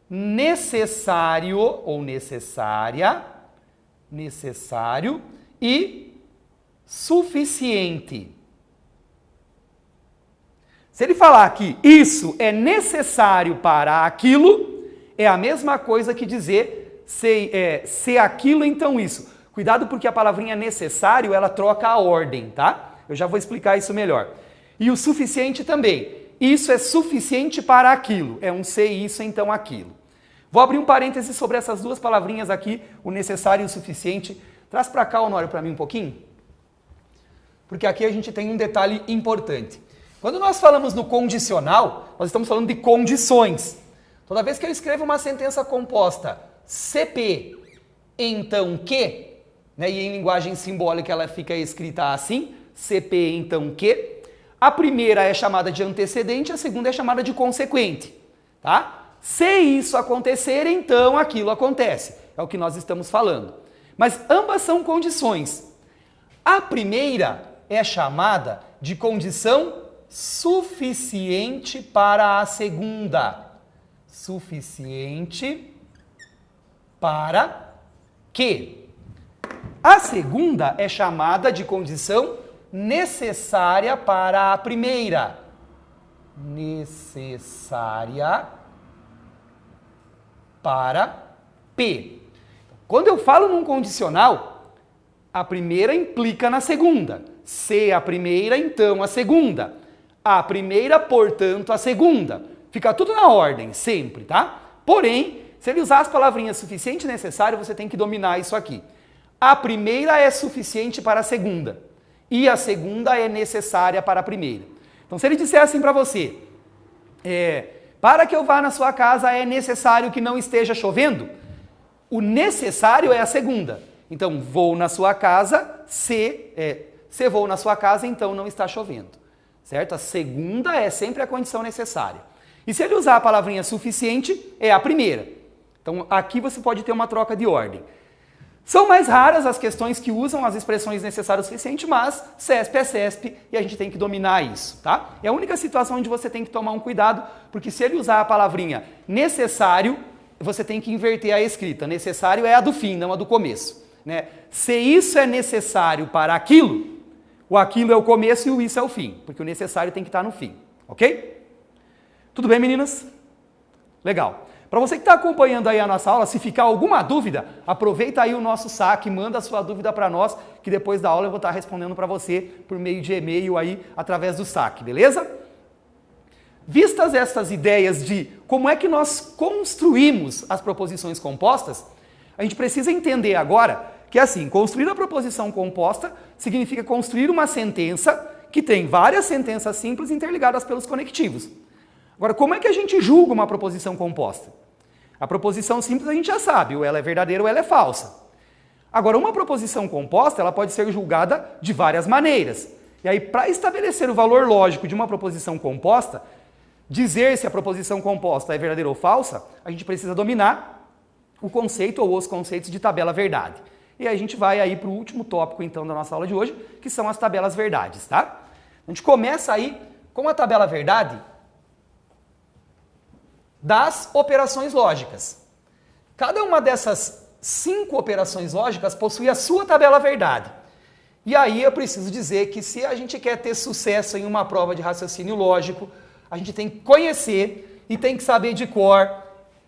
necessário ou necessária, necessário e suficiente. Se ele falar que isso é necessário para aquilo, é a mesma coisa que dizer se aquilo, então isso. Cuidado porque a palavrinha necessário, ela troca a ordem, tá? Eu já vou explicar isso melhor. E o suficiente também. Isso é suficiente para aquilo. É um se isso, então aquilo. Vou abrir um parêntese sobre essas duas palavrinhas aqui, o necessário e o suficiente. Traz para cá, Honório, para mim um pouquinho. Porque aqui a gente tem um detalhe importante. Quando nós falamos no condicional, nós estamos falando de condições. Toda vez que eu escrevo uma sentença composta CP, então que, né, e em linguagem simbólica ela fica escrita assim, CP, então que, a primeira é chamada de antecedente, a segunda é chamada de consequente, tá? Se isso acontecer, então aquilo acontece. É o que nós estamos falando. Mas ambas são condições. A primeira é chamada de condição suficiente para a segunda. Suficiente para que? A segunda é chamada de condição necessária para a primeira. Necessária para P. Quando eu falo num condicional, A primeira implica na segunda. Se a primeira, então a segunda. A primeira, portanto, a segunda. Fica tudo na ordem, sempre, tá? Porém, se ele usar as palavrinhas suficiente e necessário, você tem que dominar isso aqui. A primeira é suficiente para a segunda. E a segunda é necessária para a primeira. Então, se ele disser assim para você, para que eu vá na sua casa é necessário que não esteja chovendo, o necessário é a segunda. Então, vou na sua casa, se vou na sua casa, então não está chovendo. Certo? A segunda é sempre a condição necessária. E se ele usar a palavrinha suficiente, é a primeira. Então, aqui você pode ter uma troca de ordem. São mais raras as questões que usam as expressões necessário o suficiente, mas CESP é CESP e a gente tem que dominar isso, tá? É a única situação onde você tem que tomar um cuidado, porque se ele usar a palavrinha necessário, você tem que inverter a escrita. Necessário é a do fim, não a do começo, né? Se isso é necessário para aquilo, o aquilo é o começo e o isso é o fim, porque o necessário tem que estar no fim, ok? Tudo bem, meninas? Legal. Para você que está acompanhando aí a nossa aula, se ficar alguma dúvida, aproveita aí o nosso saque, manda a sua dúvida para nós, que depois da aula eu vou estar respondendo para você por meio de e-mail aí, através do saque, beleza? Vistas estas ideias de como é que nós construímos as proposições compostas, a gente precisa entender agora que assim, construir a proposição composta significa construir uma sentença que tem várias sentenças simples interligadas pelos conectivos. Agora, como é que a gente julga uma proposição composta? A proposição simples a gente já sabe, ou ela é verdadeira ou ela é falsa. Agora, uma proposição composta, ela pode ser julgada de várias maneiras. E aí, para estabelecer o valor lógico de uma proposição composta, dizer se a proposição composta é verdadeira ou falsa, a gente precisa dominar o conceito ou os conceitos de tabela verdade. E aí a gente vai aí para o último tópico, então, da nossa aula de hoje, que são as tabelas verdades, tá? A gente começa aí com a tabela verdade das operações lógicas. Cada uma dessas 5 operações lógicas possui a sua tabela verdade. E aí eu preciso dizer que se a gente quer ter sucesso em uma prova de raciocínio lógico, a gente tem que conhecer e tem que saber de cor,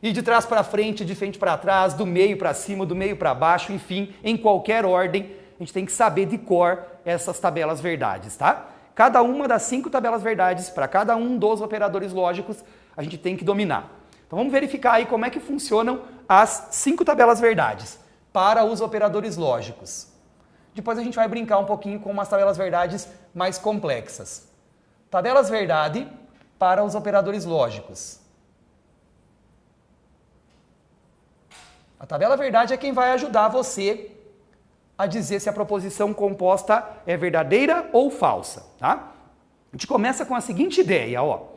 e de trás para frente, de frente para trás, do meio para cima, do meio para baixo, enfim, em qualquer ordem, a gente tem que saber de cor essas tabelas verdades, tá? Cada uma das 5 tabelas verdades, para cada um dos operadores lógicos, a gente tem que dominar. Então vamos verificar aí como é que funcionam as 5 tabelas verdades para os operadores lógicos. Depois a gente vai brincar um pouquinho com umas tabelas verdades mais complexas. Tabelas verdade para os operadores lógicos. A tabela verdade é quem vai ajudar você a dizer se a proposição composta é verdadeira ou falsa, tá? A gente começa com a seguinte ideia, ó.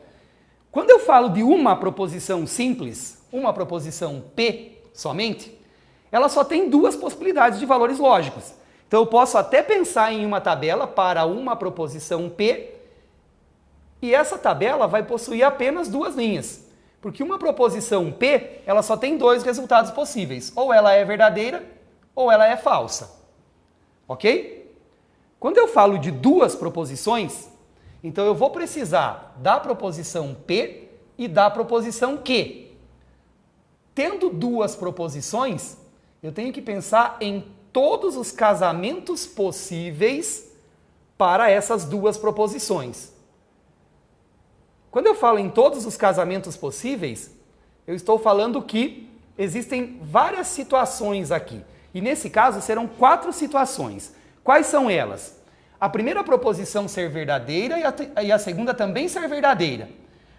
Quando eu falo de uma proposição simples, uma proposição P somente, ela só tem 2 possibilidades de valores lógicos. Então eu posso até pensar em uma tabela para uma proposição P e essa tabela vai possuir apenas 2 linhas. Porque uma proposição P, ela só tem 2 resultados possíveis. Ou ela é verdadeira ou ela é falsa. Ok? Quando eu falo de 2 proposições, então eu vou precisar da proposição P e da proposição Q. Tendo 2 proposições, eu tenho que pensar em todos os casamentos possíveis para essas 2 proposições. Quando eu falo em todos os casamentos possíveis, eu estou falando que existem várias situações aqui. E nesse caso serão 4 situações. Quais são elas? A primeira proposição ser verdadeira e a segunda também ser verdadeira.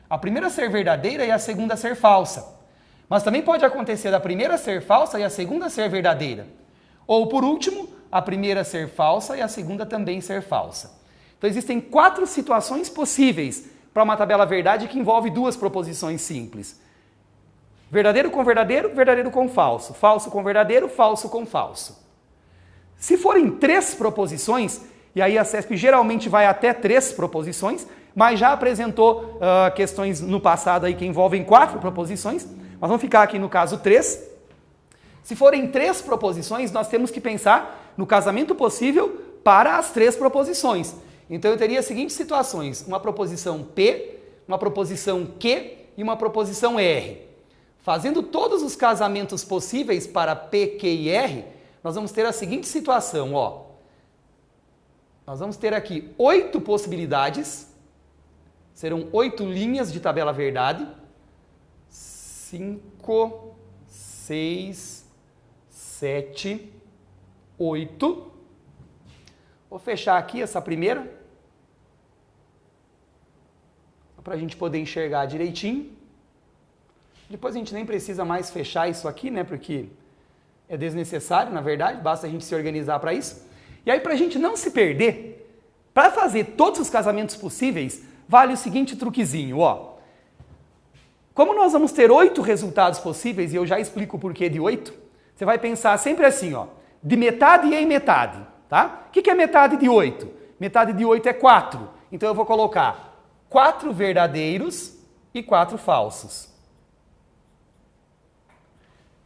A primeira ser verdadeira e a segunda ser falsa. Mas também pode acontecer a primeira ser falsa e a segunda ser verdadeira. Ou, por último, a primeira ser falsa e a segunda também ser falsa. Então existem 4 situações possíveis para uma tabela verdade que envolve 2 proposições simples. Verdadeiro com verdadeiro, verdadeiro com falso. Falso com verdadeiro, falso com falso. Se forem 3 proposições, e aí a CESP geralmente vai até 3 proposições, mas já apresentou questões no passado aí que envolvem 4 proposições, mas vamos ficar aqui no caso 3. Se forem 3 proposições, nós temos que pensar no casamento possível para as 3 proposições. Então eu teria as seguintes situações: uma proposição P, uma proposição Q e uma proposição R. Fazendo todos os casamentos possíveis para P, Q e R, nós vamos ter a seguinte situação, ó. Nós vamos ter aqui 8 possibilidades, serão 8 linhas de tabela verdade. 5, 6, 7, 8. Vou fechar aqui essa primeira, para a gente poder enxergar direitinho. Depois a gente nem precisa mais fechar isso aqui, né? Porque é desnecessário, na verdade, basta a gente se organizar para isso. E aí, para a gente não se perder, para fazer todos os casamentos possíveis, vale o seguinte truquezinho, ó. Como nós vamos ter 8 resultados possíveis, e eu já explico o porquê de 8, você vai pensar sempre assim, ó, de metade em metade, tá? O que é metade de 8? Metade de 8 é 4. Então eu vou colocar 4 verdadeiros e 4 falsos.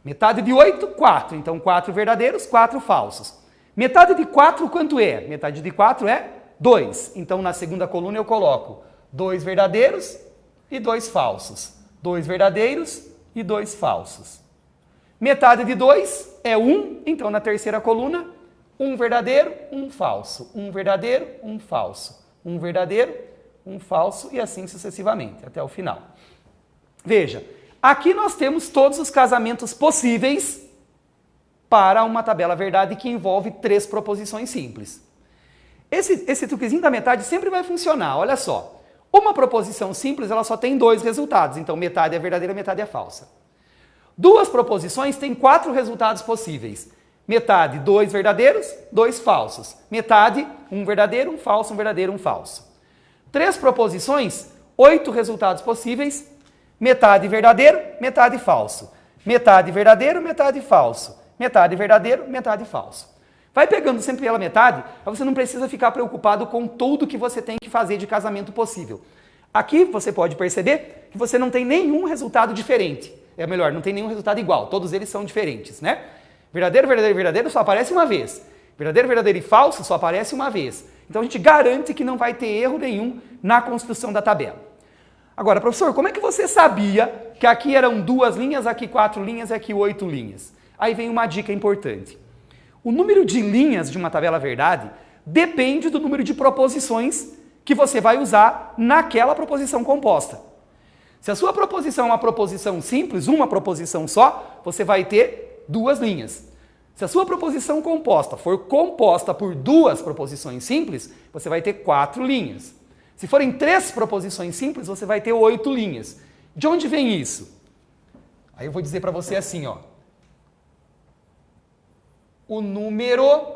Metade de 8, 4. Então 4 verdadeiros, 4 falsos. Metade de 4, quanto é? Metade de 4 é 2. Então, na segunda coluna eu coloco 2 verdadeiros e 2 falsos. 2 verdadeiros e 2 falsos. Metade de 2 é 1. Então, na terceira coluna, 1 verdadeiro, 1 falso. 1 verdadeiro, 1 falso. 1 verdadeiro, 1 falso e assim sucessivamente, até o final. Veja, aqui nós temos todos os casamentos possíveis para uma tabela verdade que envolve 3 proposições simples. Esse truquezinho da metade sempre vai funcionar, olha só. Uma proposição simples, ela só tem 2 resultados, então metade é verdadeira, metade é falsa. 2 proposições têm 4 resultados possíveis. Metade, 2 verdadeiros, 2 falsos. Metade, 1 verdadeiro, 1 falso, 1 verdadeiro, 1 falso. 3 proposições, 8 resultados possíveis. Metade verdadeiro, metade falso. Metade verdadeiro, metade falso. Metade verdadeiro, metade falso. Vai pegando sempre pela metade, mas você não precisa ficar preocupado com tudo que você tem que fazer de casamento possível. Aqui você pode perceber que você não tem nenhum resultado diferente. É melhor, não tem nenhum resultado igual. Todos eles são diferentes, né? Verdadeiro, verdadeiro, verdadeiro só aparece uma vez. Verdadeiro, verdadeiro e falso só aparece uma vez. Então a gente garante que não vai ter erro nenhum na construção da tabela. Agora, professor, como é que você sabia que aqui eram 2 linhas, aqui 4 linhas e aqui 8 linhas? Aí vem uma dica importante. O número de linhas de uma tabela verdade depende do número de proposições que você vai usar naquela proposição composta. Se a sua proposição é uma proposição simples, uma proposição só, você vai ter 2 linhas. Se a sua proposição composta for composta por 2 proposições simples, você vai ter 4 linhas. Se forem 3 proposições simples, você vai ter 8 linhas. De onde vem isso? Aí eu vou dizer para você assim, ó. O número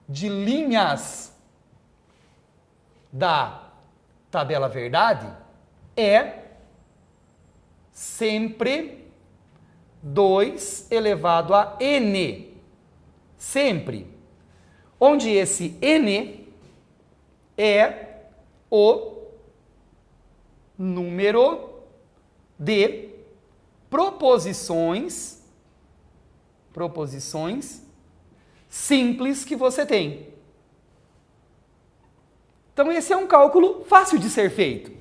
de linhas da tabela verdade é sempre 2 elevado a n. Sempre. Onde esse n é o número de proposições simples que você tem. Então esse é um cálculo fácil de ser feito.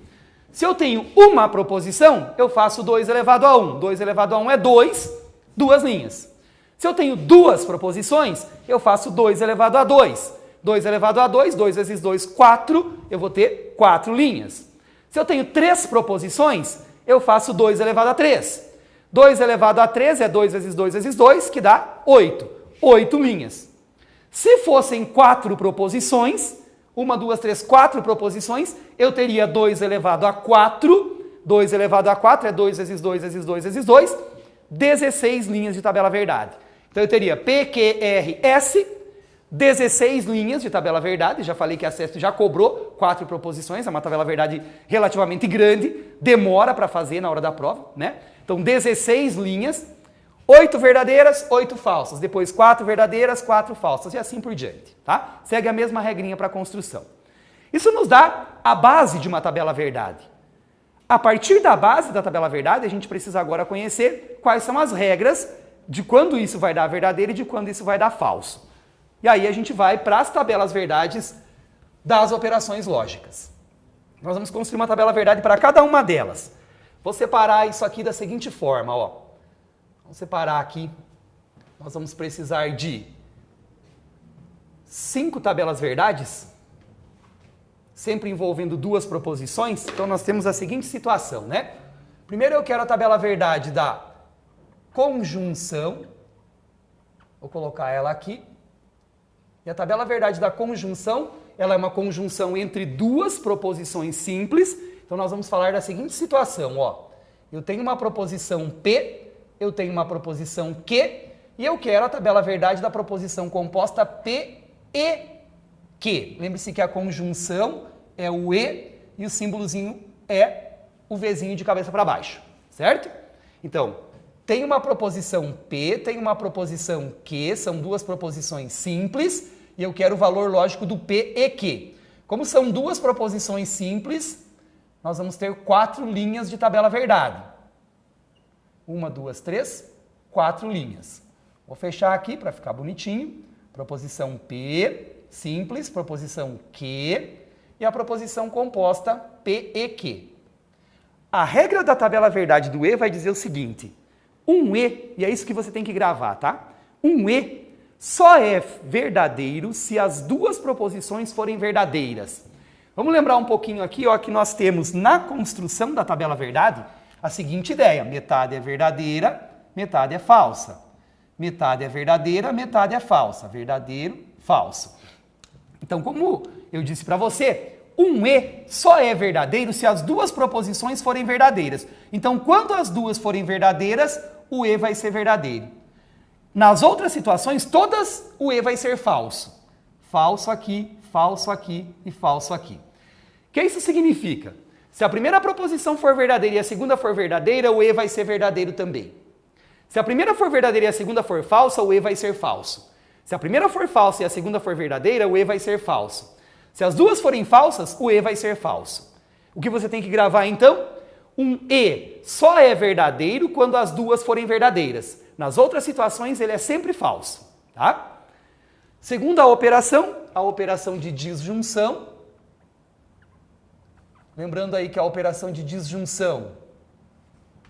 Se eu tenho uma proposição, eu faço 2 elevado a 1. 2 elevado a 1 é 2, 2 linhas. Se eu tenho 2 proposições, eu faço 2 elevado a 2. 2 elevado a 2, 2 vezes 2, 4, eu vou ter 4 linhas. Se eu tenho 3 proposições, eu faço 2 elevado a 3. 2 elevado a 3 é 2 vezes 2 vezes 2, que dá 8. 8 linhas. Se fossem 4 proposições, 1, 2, 3, 4 proposições, eu teria 2 elevado a 4. 2 elevado a 4 é 2 vezes 2 vezes 2 vezes 2, 16 linhas de tabela verdade. Então eu teria PQRS, 16 linhas de tabela verdade. Já falei que a CESP já cobrou 4 proposições, é uma tabela verdade relativamente grande, demora para fazer na hora da prova, né? Então 16 linhas, 8 verdadeiras, 8 falsas, depois 4 verdadeiras, 4 falsas e assim por diante, tá? Segue a mesma regrinha para a construção. Isso nos dá a base de uma tabela verdade. A partir da base da tabela verdade, a gente precisa agora conhecer quais são as regras de quando isso vai dar verdadeiro e de quando isso vai dar falso. E aí a gente vai para as tabelas verdades das operações lógicas. Nós vamos construir uma tabela verdade para cada uma delas. Vou separar isso aqui da seguinte forma, ó. Vamos separar aqui nós vamos precisar de 5 tabelas verdades, sempre envolvendo 2 proposições. Então, nós temos a seguinte situação, né? Primeiro eu quero a tabela verdade da conjunção, vou colocar ela aqui. E a tabela verdade da conjunção, ela é uma conjunção entre 2 proposições simples. Então, nós vamos falar da seguinte situação, ó. Eu tenho uma proposição P, eu tenho uma proposição Q, e eu quero a tabela verdade da proposição composta P e Q. Lembre-se que a conjunção é o E e o símbolozinho é o Vzinho de cabeça para baixo, certo? Então, tem uma proposição P, tem uma proposição Q, são 2 proposições simples, e eu quero o valor lógico do P e Q. Como são 2 proposições simples, nós vamos ter 4 linhas de tabela verdade. 1, 2, 3, 4 linhas. Vou fechar aqui para ficar bonitinho. Proposição P, simples, proposição Q e a proposição composta P e Q. A regra da tabela verdade do E vai dizer o seguinte: um E, e é isso que você tem que gravar, tá? Um E só é verdadeiro se as 2 proposições forem verdadeiras. Vamos lembrar um pouquinho aqui, ó, que nós temos na construção da tabela verdade a seguinte ideia: metade é verdadeira, metade é falsa. Metade é verdadeira, metade é falsa. Verdadeiro, falso. Então, como eu disse para você, um E só é verdadeiro se as 2 proposições forem verdadeiras. Então, quando as 2 forem verdadeiras, o E vai ser verdadeiro. Nas outras situações, todas o E vai ser falso. Falso aqui e falso aqui. O que isso significa? Se a primeira proposição for verdadeira e a segunda for verdadeira, o E vai ser verdadeiro também. Se a primeira for verdadeira e a segunda for falsa, o E vai ser falso. Se a primeira for falsa e a segunda for verdadeira, o E vai ser falso. Se as 2 forem falsas, o E vai ser falso. O que você tem que gravar então? Um E só é verdadeiro quando as 2 forem verdadeiras. Nas outras situações, ele é sempre falso, tá? Segunda operação, a operação de disjunção. Lembrando aí que a operação de disjunção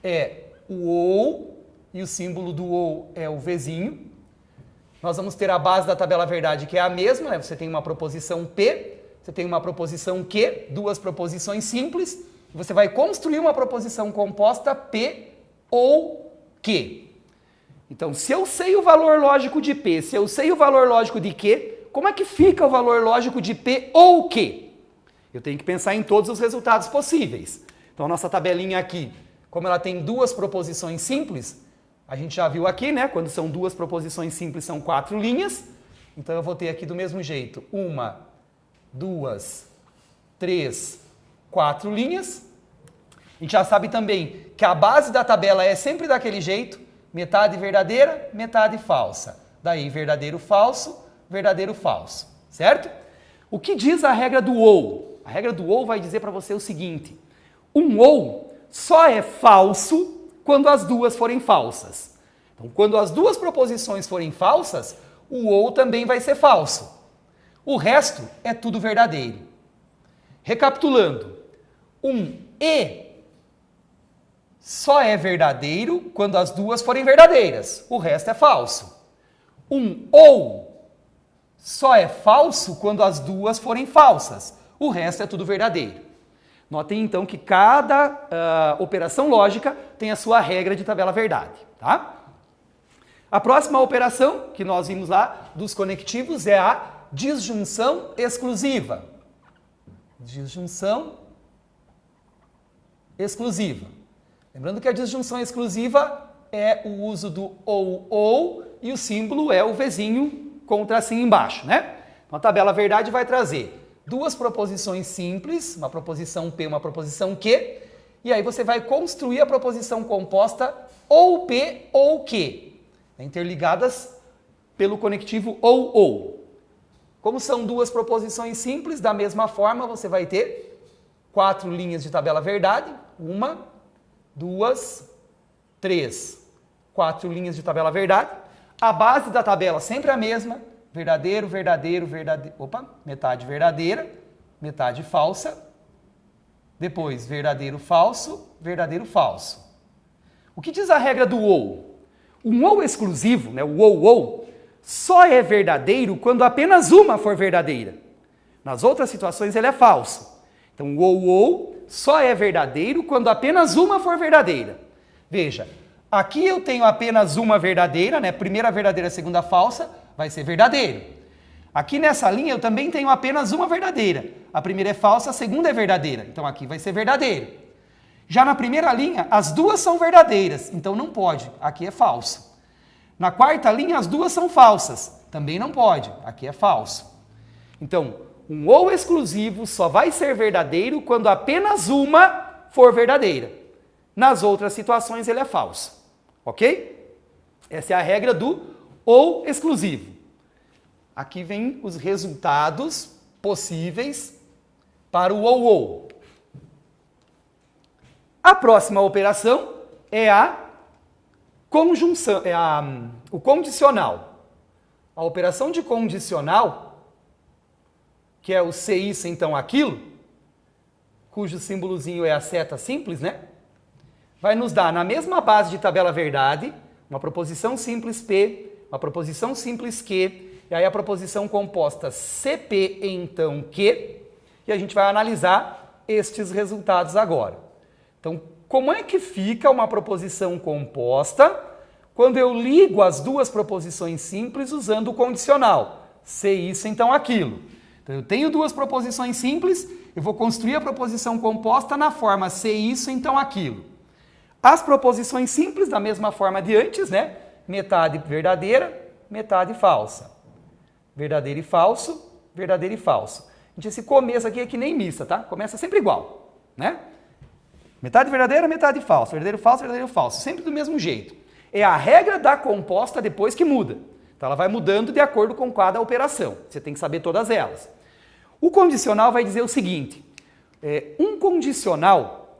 é o OU, e o símbolo do OU é o Vzinho. Nós vamos ter a base da tabela verdade, que é a mesma, né? Você tem uma proposição P, você tem uma proposição Q, 2 proposições simples. Você vai construir uma proposição composta P ou Q. Então, se eu sei o valor lógico de P, se eu sei o valor lógico de Q, como é que fica o valor lógico de P ou Q? Eu tenho que pensar em todos os resultados possíveis. Então, a nossa tabelinha aqui, como ela tem 2 proposições simples, a gente já viu aqui, né? Quando são 2 proposições simples, são 4 linhas. Então, eu vou ter aqui do mesmo jeito 1, 2, 3, 4 linhas. A gente já sabe também que a base da tabela é sempre daquele jeito, metade verdadeira, metade falsa. Daí, verdadeiro, falso, certo? O que diz a regra do OU? A regra do OU vai dizer para você o seguinte: um OU só é falso quando as 2 forem falsas. Então, quando as 2 proposições forem falsas, o OU também vai ser falso. O resto é tudo verdadeiro. Recapitulando, um E só é verdadeiro quando as 2 forem verdadeiras. O resto é falso. Um OU só é falso quando as 2 forem falsas. O resto é tudo verdadeiro. Notem, então, que cada operação lógica tem a sua regra de tabela verdade, tá? A próxima operação que nós vimos lá dos conectivos é a disjunção exclusiva. Disjunção exclusiva. Lembrando que a disjunção exclusiva é o uso do ou e o símbolo é o Vzinho com o tracinho embaixo, né? Então, a tabela verdade vai trazer 2 proposições simples, uma proposição P, uma proposição Q, e aí você vai construir a proposição composta ou P ou Q, interligadas pelo conectivo ou. Como são 2 proposições simples, da mesma forma você vai ter 4 linhas de tabela verdade, 1, 2, 3, 4 linhas de tabela verdade. A base da tabela sempre a mesma, verdadeiro, metade verdadeira, metade falsa. Depois, verdadeiro, falso. O que diz a regra do OU? Um ou exclusivo, né, o ou, só é verdadeiro quando apenas uma for verdadeira. Nas outras situações ele é falso. Então o ou só é verdadeiro quando apenas uma for verdadeira. Veja, aqui eu tenho apenas uma verdadeira, né? Primeira verdadeira, segunda falsa, vai ser verdadeiro. Aqui nessa linha eu também tenho apenas uma verdadeira. A primeira é falsa, a segunda é verdadeira. Então aqui vai ser verdadeiro. Já na primeira linha, as duas são verdadeiras, então não pode. Aqui é falso. Na quarta linha, as duas são falsas. Também não pode. Aqui é falso. Então, um ou exclusivo só vai ser verdadeiro quando apenas uma for verdadeira. Nas outras situações, ele é falso. Ok? Essa é a regra do ou exclusivo. Aqui vem os resultados possíveis para o ou. A próxima operação é a conjunção, o condicional. A operação de condicional, que é o se isso, então aquilo, cujo símbolozinho é a seta simples, né? Vai nos dar, na mesma base de tabela verdade, uma proposição simples P, uma proposição simples Q, e aí a proposição composta CP, então Q, e a gente vai analisar estes resultados agora. Então, como é que fica uma proposição composta quando eu ligo as duas proposições simples usando o condicional? Se isso, então aquilo. Então, eu tenho duas proposições simples, eu vou construir a proposição composta na forma se isso, então aquilo. As proposições simples, da mesma forma de antes, né? Metade verdadeira, metade falsa. Verdadeiro e falso, verdadeiro e falso. Gente, esse começo aqui é que nem missa, tá? Começa sempre igual, né? Metade verdadeira, metade falsa. Verdadeiro, falso, verdadeiro, falso. Sempre do mesmo jeito. É a regra da composta depois que muda. Então ela vai mudando de acordo com cada operação. Você tem que saber todas elas. O condicional vai dizer o seguinte. Um condicional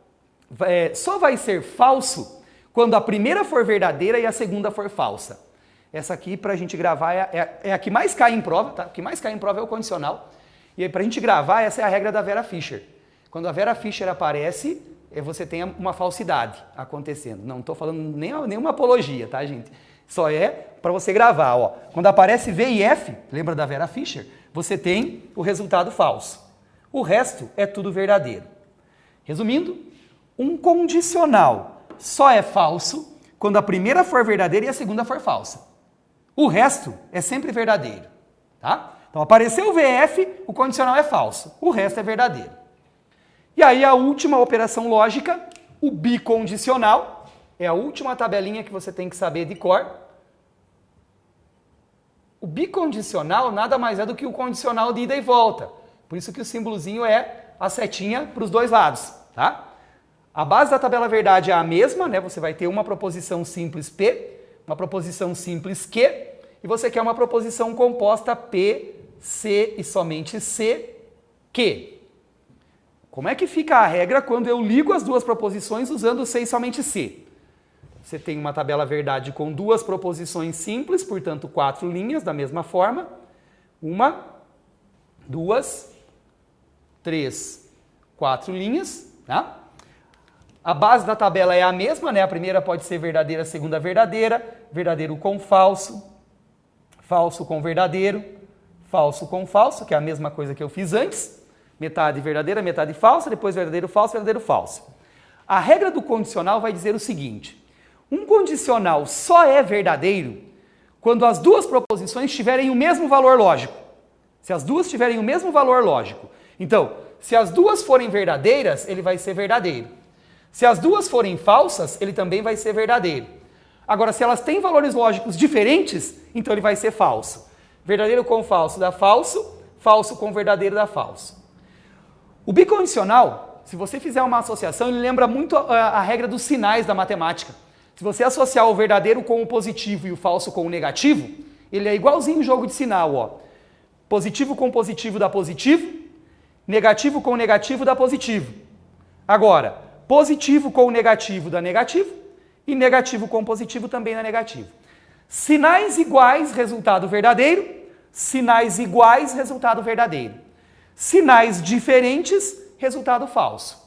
só vai ser falso quando a primeira for verdadeira e a segunda for falsa. Essa aqui, para a gente gravar, é a que mais cai em prova, tá? O que mais cai em prova é o condicional. E aí, para a gente gravar, essa é a regra da Vera Fischer. Quando a Vera Fischer aparece, você tem uma falsidade acontecendo. Não estou falando nenhuma apologia, tá, gente? Só é para você gravar, ó. Quando aparece V e F, lembra da Vera Fischer? Você tem o resultado falso. O resto é tudo verdadeiro. Resumindo, um condicional só é falso quando a primeira for verdadeira e a segunda for falsa. O resto é sempre verdadeiro, tá? Então, apareceu o VF, o condicional é falso. O resto é verdadeiro. E aí, a última operação lógica, o bicondicional, é a última tabelinha que você tem que saber de cor. O bicondicional nada mais é do que o condicional de ida e volta. Por isso que o símbolozinho é a setinha para os dois lados, tá? A base da tabela verdade é a mesma, né? Você vai ter uma proposição simples P, uma proposição simples Q, e você quer uma proposição composta P, C e somente C, Q. Como é que fica a regra quando eu ligo as duas proposições usando C e somente C? Você tem uma tabela verdade com duas proposições simples, portanto 4 linhas da mesma forma. 1, 2, 3, 4 linhas, tá? A base da tabela é a mesma, né? A primeira pode ser verdadeira, a segunda verdadeira, verdadeiro com falso, falso com verdadeiro, falso com falso, que é a mesma coisa que eu fiz antes. Metade verdadeira, metade falsa, depois verdadeiro, falso. A regra do condicional vai dizer o seguinte: um condicional só é verdadeiro quando as duas proposições tiverem o mesmo valor lógico. Se as duas tiverem o mesmo valor lógico. Então, se as duas forem verdadeiras, ele vai ser verdadeiro. Se as duas forem falsas, ele também vai ser verdadeiro. Agora, se elas têm valores lógicos diferentes, então ele vai ser falso. Verdadeiro com falso dá falso, falso com verdadeiro dá falso. O bicondicional, se você fizer uma associação, ele lembra muito a regra dos sinais da matemática. Se você associar o verdadeiro com o positivo e o falso com o negativo, ele é igualzinho o jogo de sinal, ó. Positivo com positivo dá positivo, negativo com negativo dá positivo. Agora, positivo com negativo dá negativo e negativo com positivo também dá negativo. Sinais iguais, resultado verdadeiro. Sinais iguais, resultado verdadeiro. Sinais diferentes, resultado falso.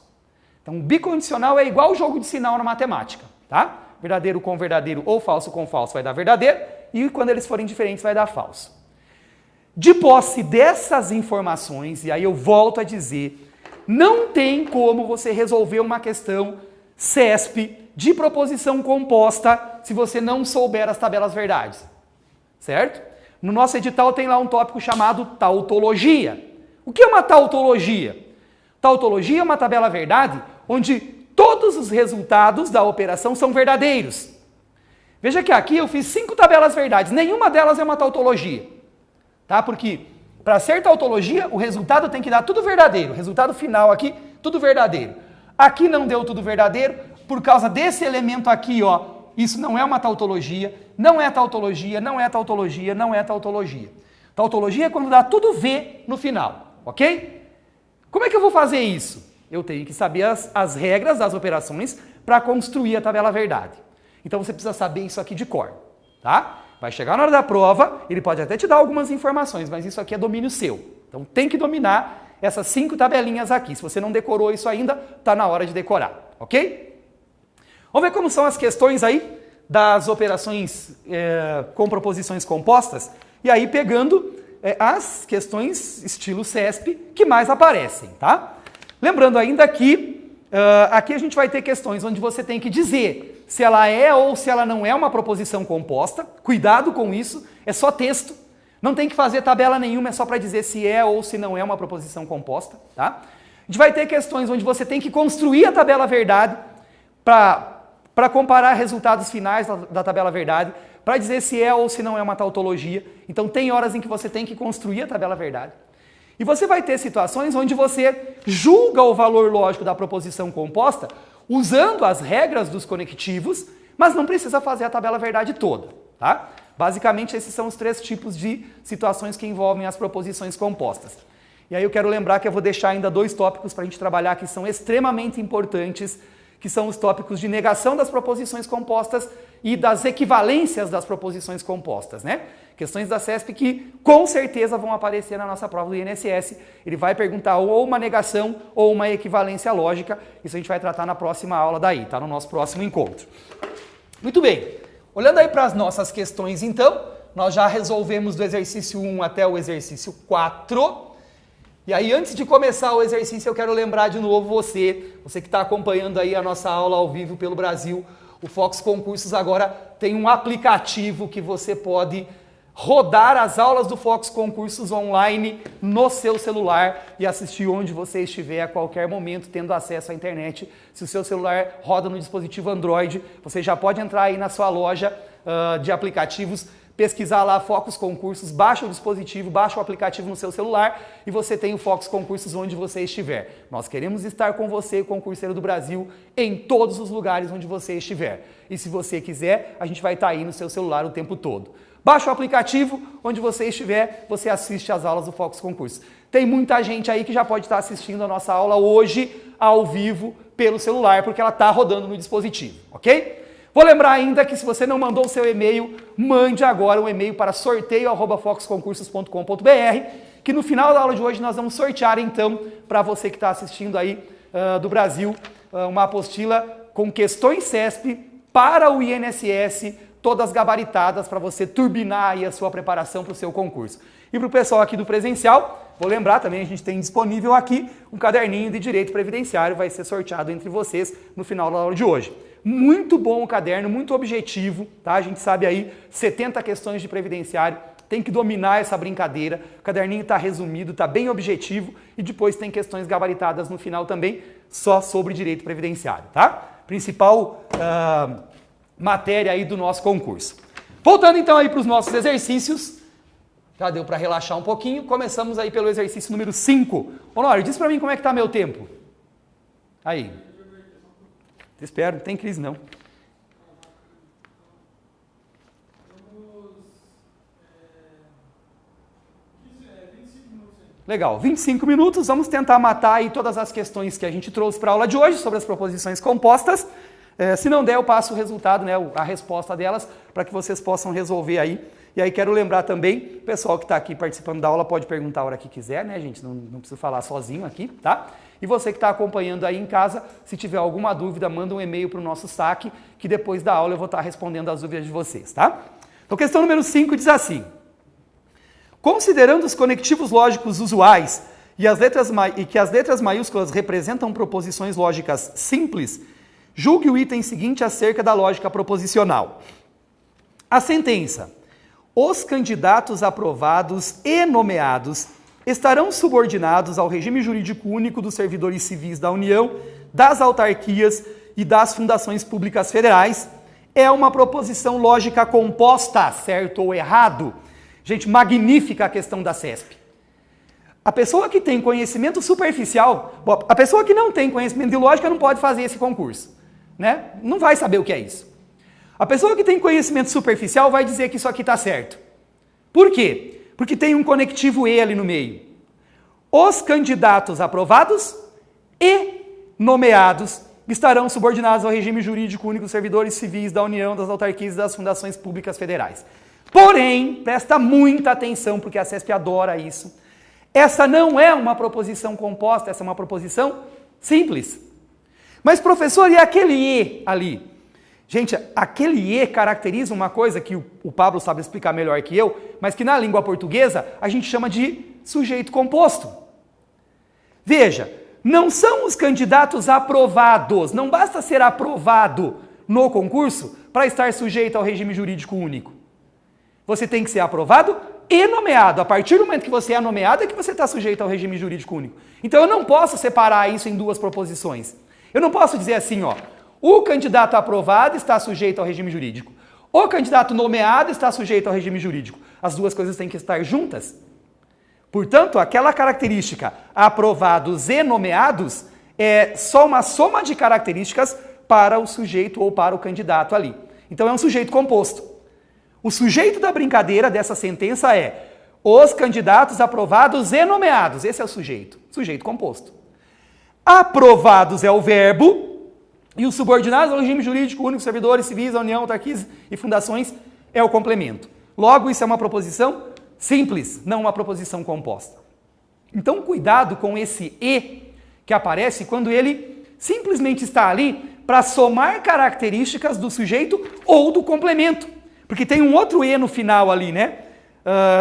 Então, bicondicional é igual ao jogo de sinal na matemática, tá? verdadeiro com verdadeiro ou falso com falso vai dar verdadeiro, e quando eles forem diferentes vai dar falso. De posse dessas informações, e aí eu volto a dizer, não tem como você resolver uma questão CESP de proposição composta se você não souber as tabelas verdades, certo? No nosso edital tem lá um tópico chamado tautologia. O que é uma tautologia? Tautologia é uma tabela verdade onde todos os resultados da operação são verdadeiros. Veja que aqui eu fiz 5 tabelas verdades, nenhuma delas é uma tautologia, tá? Porque para ser tautologia, o resultado tem que dar tudo verdadeiro, o resultado final aqui, tudo verdadeiro. Aqui não deu tudo verdadeiro, por causa desse elemento aqui, ó, isso não é uma tautologia, não é tautologia, não é tautologia, não é tautologia. Tautologia é quando dá tudo V no final, ok? Como é que eu vou fazer isso? Eu tenho que saber as regras das operações para construir a tabela verdade. Então você precisa saber isso aqui de cor, tá? Vai chegar na hora da prova, ele pode até te dar algumas informações, mas isso aqui é domínio seu. Então tem que dominar essas 5 tabelinhas aqui. Se você não decorou isso ainda, tá na hora de decorar, ok? Vamos ver como são as questões aí das operações com proposições compostas, e aí pegando as questões estilo CESP que mais aparecem, tá? Lembrando ainda que aqui a gente vai ter questões onde você tem que dizer se ela é ou se ela não é uma proposição composta. Cuidado com isso, é só texto. Não tem que fazer tabela nenhuma, é só para dizer se é ou se não é uma proposição composta, tá? A gente vai ter questões onde você tem que construir a tabela verdade para comparar resultados finais da tabela verdade, para dizer se é ou se não é uma tautologia. Então tem horas em que você tem que construir a tabela verdade. E você vai ter situações onde você julga o valor lógico da proposição composta usando as regras dos conectivos, mas não precisa fazer a tabela verdade toda, tá? Basicamente esses são os 3 tipos de situações que envolvem as proposições compostas. E aí eu quero lembrar que eu vou deixar ainda 2 tópicos para a gente trabalhar que são extremamente importantes, que são os tópicos de negação das proposições compostas e das equivalências das proposições compostas, né? Questões da CESP que com certeza vão aparecer na nossa prova do INSS. Ele vai perguntar ou uma negação ou uma equivalência lógica. Isso a gente vai tratar na próxima aula daí, tá? No nosso próximo encontro. Muito bem. Olhando aí para as nossas questões, então, nós já resolvemos do exercício 1 até o exercício 4. E aí, antes de começar o exercício, eu quero lembrar de novo você que está acompanhando aí a nossa aula ao vivo pelo Brasil. O Fox Concursos agora tem um aplicativo que você pode rodar as aulas do Fox Concursos online no seu celular e assistir onde você estiver a qualquer momento, tendo acesso à internet. Se o seu celular roda no dispositivo Android, você já pode entrar aí na sua loja de aplicativos, pesquisar lá Fox Concursos, baixa o dispositivo, baixa o aplicativo no seu celular e você tem o Fox Concursos onde você estiver. Nós queremos estar com você, concurseiro do Brasil, em todos os lugares onde você estiver. E se você quiser, a gente vai estar aí no seu celular o tempo todo. Baixa o aplicativo, onde você estiver, você assiste às aulas do Fox Concursos. Tem muita gente aí que já pode estar assistindo a nossa aula hoje, ao vivo, pelo celular, porque ela está rodando no dispositivo, ok? Vou lembrar ainda que se você não mandou o seu e-mail, mande agora um e-mail para sorteio@foxconcursos.com.br, que no final da aula de hoje nós vamos sortear então, para você que está assistindo aí do Brasil, uma apostila com questões CESP para o INSS, todas gabaritadas para você turbinar aí a sua preparação para o seu concurso. E para o pessoal aqui do presencial, vou lembrar também, a gente tem disponível aqui um caderninho de direito previdenciário, vai ser sorteado entre vocês no final da aula de hoje. Muito bom o caderno, muito objetivo, tá? A gente sabe aí, 70 questões de previdenciário, tem que dominar essa brincadeira. O caderninho está resumido, está bem objetivo e depois tem questões gabaritadas no final também, só sobre direito previdenciário, tá? Principal matéria aí do nosso concurso. Voltando então aí para os nossos exercícios, já deu para relaxar um pouquinho, começamos aí pelo exercício número 5. Honório, diz para mim como é que está meu tempo. Aí. Te espero, não tem crise não. Legal, 25 minutos, vamos tentar matar aí todas as questões que a gente trouxe para a aula de hoje sobre as proposições compostas. Se não der, eu passo o resultado, né, a resposta delas, para que vocês possam resolver aí. E aí quero lembrar também, o pessoal que está aqui participando da aula pode perguntar a hora que quiser, né, gente? Não preciso falar sozinho aqui, tá? E você que está acompanhando aí em casa, se tiver alguma dúvida, manda um e-mail para o nosso saque, que depois da aula eu vou estar respondendo as dúvidas de vocês, tá? Então, questão número 5 diz assim: considerando os conectivos lógicos usuais e que as letras maiúsculas representam proposições lógicas simples, julgue o item seguinte acerca da lógica proposicional. A sentença: os candidatos aprovados e nomeados estarão subordinados ao regime jurídico único dos servidores civis da União, das autarquias e das fundações públicas federais, é uma proposição lógica composta, certo ou errado? Gente, magnífica a questão da CESP. A pessoa que tem conhecimento superficial, a pessoa que não tem conhecimento de lógica não pode fazer esse concurso, né? Não vai saber o que é isso. A pessoa que tem conhecimento superficial vai dizer que isso aqui está certo. Por quê? Porque tem um conectivo E ali no meio. Os candidatos aprovados e nomeados estarão subordinados ao regime jurídico único dos servidores civis da União, das autarquias e das fundações públicas federais. Porém, presta muita atenção, porque a CESP adora isso. Essa não é uma proposição composta, essa é uma proposição simples. Mas, professor, e aquele E ali? Gente, aquele E caracteriza uma coisa que o Pablo sabe explicar melhor que eu, mas que na língua portuguesa a gente chama de sujeito composto. Veja, não são os candidatos aprovados, não basta ser aprovado no concurso para estar sujeito ao regime jurídico único. Você tem que ser aprovado e nomeado. A partir do momento que você é nomeado é que você está sujeito ao regime jurídico único. Então eu não posso separar isso em duas proposições. Eu não posso dizer assim, ó, o candidato aprovado está sujeito ao regime jurídico. O candidato nomeado está sujeito ao regime jurídico. As duas coisas têm que estar juntas. Portanto, aquela característica aprovados e nomeados é só uma soma de características para o sujeito ou para o candidato ali. Então é um sujeito composto. O sujeito da brincadeira dessa sentença é os candidatos aprovados e nomeados. Esse é o sujeito composto. Aprovados é o verbo e os subordinados ao regime jurídico único, servidores civis, a União, autarquias e fundações é o complemento. Logo, isso é uma proposição simples, não uma proposição composta. Então, cuidado com esse E que aparece quando ele simplesmente está ali para somar características do sujeito ou do complemento. Porque tem um outro E no final ali, né?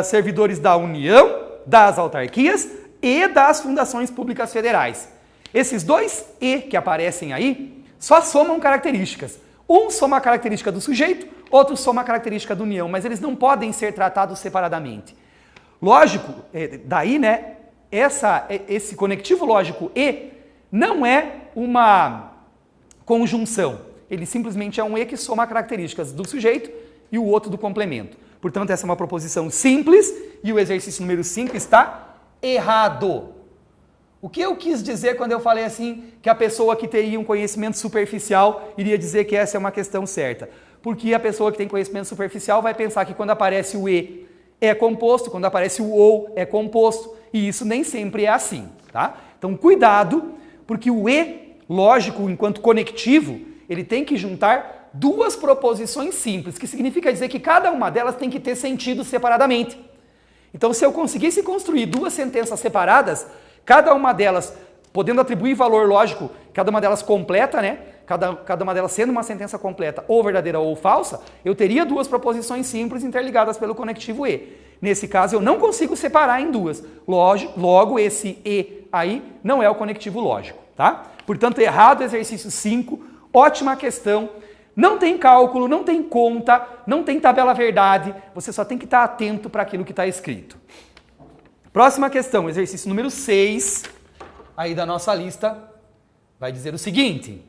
Servidores da União, das autarquias e das fundações públicas federais. Esses dois E que aparecem aí só somam características. Um soma a característica do sujeito, outro soma a característica da união, mas eles não podem ser tratados separadamente. Lógico, daí, né, esse conectivo lógico E não é uma conjunção. Ele simplesmente é um E que soma características do sujeito e o outro do complemento. Portanto, essa é uma proposição simples e o exercício número 5 está errado. O que eu quis dizer quando eu falei assim que a pessoa que teria um conhecimento superficial iria dizer que essa é uma questão certa? Porque a pessoa que tem conhecimento superficial vai pensar que quando aparece o E é composto, quando aparece o OU é composto, e isso nem sempre é assim, tá? Então cuidado, porque o E, lógico, enquanto conectivo, ele tem que juntar duas proposições simples, que significa dizer que cada uma delas tem que ter sentido separadamente. Então se eu conseguisse construir duas sentenças separadas, cada uma delas podendo atribuir valor lógico, cada uma delas completa, né? Cada uma delas sendo uma sentença completa, ou verdadeira ou falsa, eu teria duas proposições simples interligadas pelo conectivo E. Nesse caso, eu não consigo separar em duas. Logo, esse E aí não é o conectivo lógico, tá? Portanto, errado exercício 5, ótima questão. Não tem cálculo, não tem conta, não tem tabela verdade, você só tem que estar atento para aquilo que está escrito. Próxima questão, exercício número 6, aí da nossa lista, vai dizer o seguinte: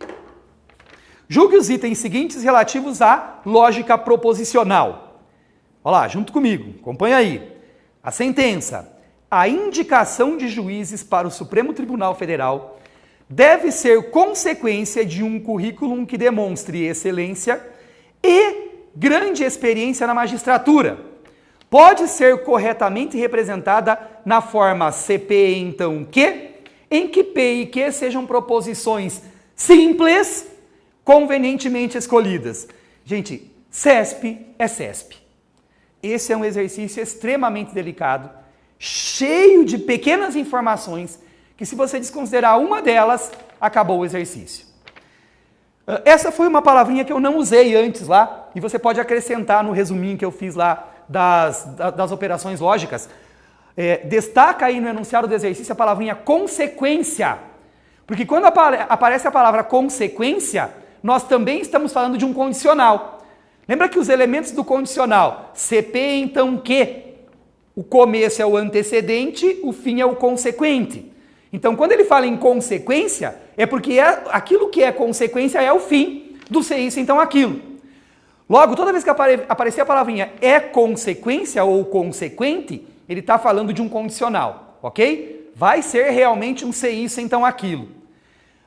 julgue os itens seguintes relativos à lógica proposicional. Olha lá, junto comigo, acompanha aí. A sentença: a indicação de juízes para o Supremo Tribunal Federal deve ser consequência de um currículo que demonstre excelência e grande experiência na magistratura. Pode ser corretamente representada na forma CP, então, que, em que P e Q sejam proposições simples, convenientemente escolhidas. Gente, CESP é CESP. Esse é um exercício extremamente delicado, cheio de pequenas informações, que se você desconsiderar uma delas, acabou o exercício. Essa foi uma palavrinha que eu não usei antes lá, e você pode acrescentar no resuminho que eu fiz lá das operações lógicas. Destaca aí no enunciado do exercício a palavrinha consequência, porque quando aparece a palavra consequência, nós também estamos falando de um condicional. Lembra que os elementos do condicional, CP então que, o começo é o antecedente, o fim é o consequente. Então, quando ele fala em consequência, é porque aquilo que é consequência é o fim do ser isso, então aquilo. Logo, toda vez que aparecer a palavrinha é consequência ou consequente, ele está falando de um condicional, ok? Vai ser realmente um ser isso, então aquilo.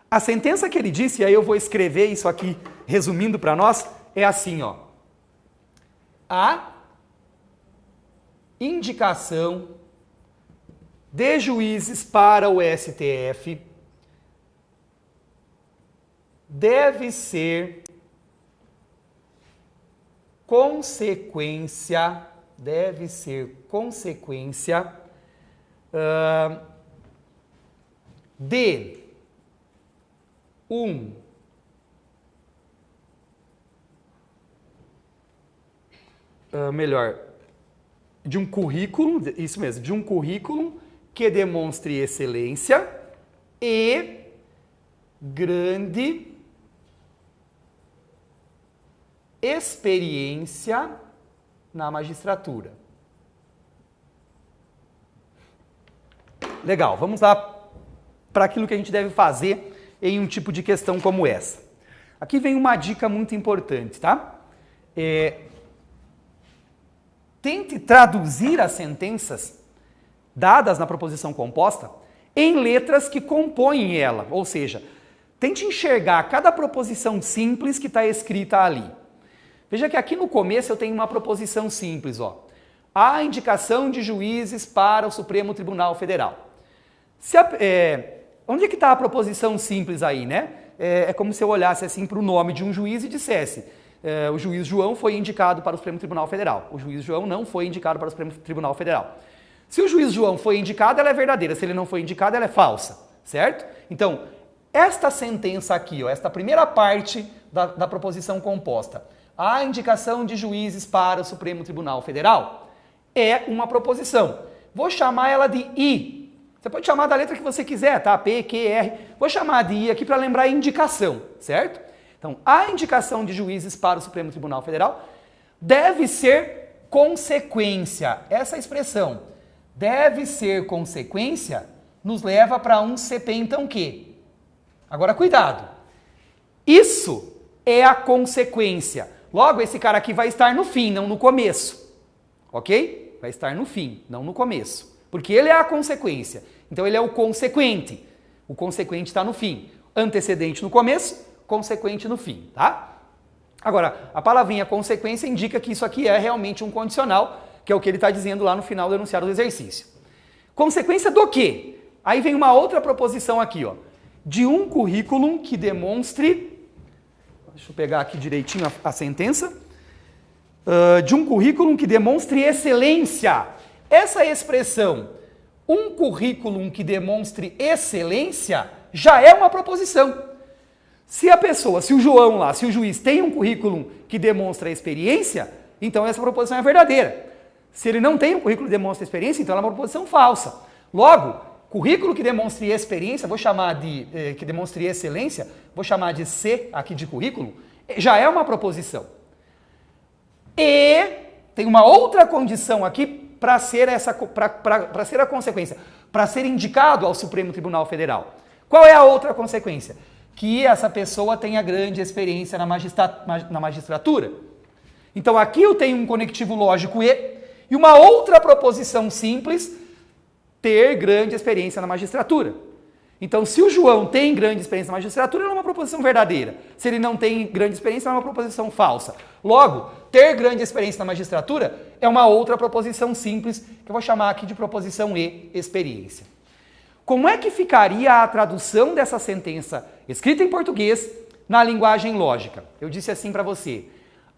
A sentença que ele disse, e aí eu vou escrever isso aqui, resumindo para nós, é assim, ó. A indicação de juízes para o STF deve ser consequência de de um currículo, isso mesmo, de um currículo que demonstre excelência e grande experiência na magistratura. Legal, vamos lá para aquilo que a gente deve fazer em um tipo de questão como essa. Aqui vem uma dica muito importante, tá? Tente traduzir as sentenças dadas na proposição composta em letras que compõem ela, ou seja, tente enxergar cada proposição simples que está escrita ali. Veja que aqui no começo eu tenho uma proposição simples, ó. A indicação de juízes para o Supremo Tribunal Federal. Onde é que está a proposição simples aí, né? É como se eu olhasse assim para o nome de um juiz e dissesse o juiz João foi indicado para o Supremo Tribunal Federal. O juiz João não foi indicado para o Supremo Tribunal Federal. Se o juiz João foi indicado, ela é verdadeira. Se ele não foi indicado, ela é falsa, certo? Então, esta sentença aqui, ó, esta primeira parte da proposição composta, a indicação de juízes para o Supremo Tribunal Federal, é uma proposição. Vou chamar ela de I. Você pode chamar da letra que você quiser, tá? P, Q, R. Vou chamar de I aqui para lembrar indicação, certo? Então, a indicação de juízes para o Supremo Tribunal Federal deve ser consequência. Essa expressão, deve ser consequência, nos leva para um CP então que. Agora, cuidado. Isso é a consequência. Logo, esse cara aqui vai estar no fim, não no começo. Ok? Vai estar no fim, não no começo. Porque ele é a consequência. Então, ele é o consequente. O consequente está no fim. Antecedente no começo, consequente no fim, tá? Agora, a palavrinha consequência indica que isso aqui é realmente um condicional, que é o que ele está dizendo lá no final do enunciado do exercício. Consequência do quê? Aí vem uma outra proposição aqui, ó. De um currículo que demonstre... Deixa eu pegar aqui direitinho a sentença. De um currículo que demonstre excelência. Essa expressão, um currículo que demonstre excelência, já é uma proposição. Se o João lá, se o juiz tem um currículo que demonstra experiência, então essa proposição é verdadeira. Se ele não tem um currículo que demonstra experiência, então ela é uma proposição falsa. Logo, currículo que demonstre experiência, vou chamar de, que demonstre excelência, vou chamar de C aqui de currículo, já é uma proposição. E tem uma outra condição aqui para ser a consequência, para ser indicado ao Supremo Tribunal Federal. Qual é a outra consequência? Que essa pessoa tenha grande experiência na magistratura. Então aqui eu tenho um conectivo lógico e uma outra proposição simples, ter grande experiência na magistratura. Então se o João tem grande experiência na magistratura, ela é uma proposição verdadeira. Se ele não tem grande experiência, ela é uma proposição falsa. Logo, ter grande experiência na magistratura é uma outra proposição simples, que eu vou chamar aqui de proposição E, experiência. Como é que ficaria a tradução dessa sentença escrita em português na linguagem lógica? Eu disse assim para você: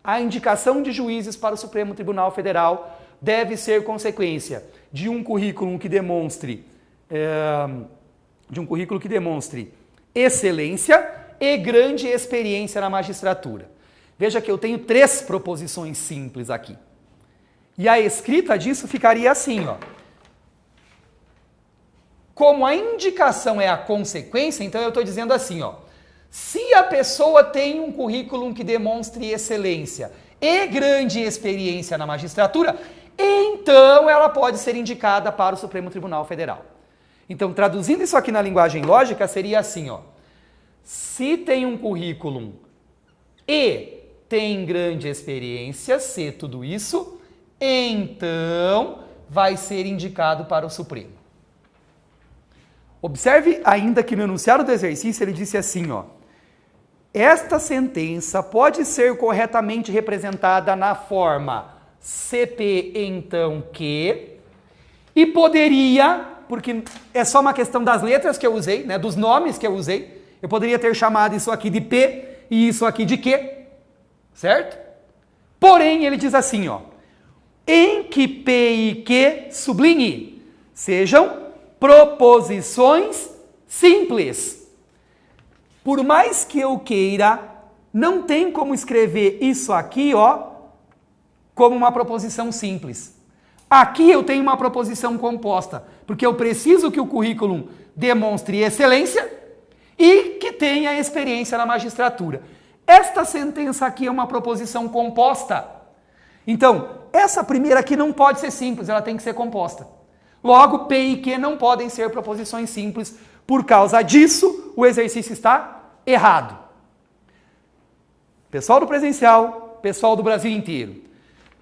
a indicação de juízes para o Supremo Tribunal Federal deve ser consequência de um currículo que demonstre de um currículo que demonstre excelência e grande experiência na magistratura. Veja que eu tenho 3 proposições simples aqui. E a escrita disso ficaria assim, ó. Como a indicação é a consequência, então eu estou dizendo assim, ó. Se a pessoa tem um currículo que demonstre excelência e grande experiência na magistratura, então ela pode ser indicada para o Supremo Tribunal Federal. Então, traduzindo isso aqui na linguagem lógica, seria assim, ó. Se tem um currículo e tem grande experiência, se tudo isso, então vai ser indicado para o Supremo. Observe ainda que no enunciado do exercício ele disse assim, ó. Esta sentença pode ser corretamente representada na forma CP então que, e poderia, porque é só uma questão das letras que eu usei, né, dos nomes que eu usei, eu poderia ter chamado isso aqui de P e isso aqui de Q, certo? Porém, ele diz assim, ó, em que P e Q, sublinhe, sejam proposições simples. Por mais que eu queira, não tem como escrever isso aqui, ó, como uma proposição simples. Aqui eu tenho uma proposição composta, porque eu preciso que o currículo demonstre excelência e que tenha experiência na magistratura. Esta sentença aqui é uma proposição composta. Então, essa primeira aqui não pode ser simples, ela tem que ser composta. Logo, P e Q não podem ser proposições simples. Por causa disso, o exercício está errado. Pessoal do presencial, pessoal do Brasil inteiro.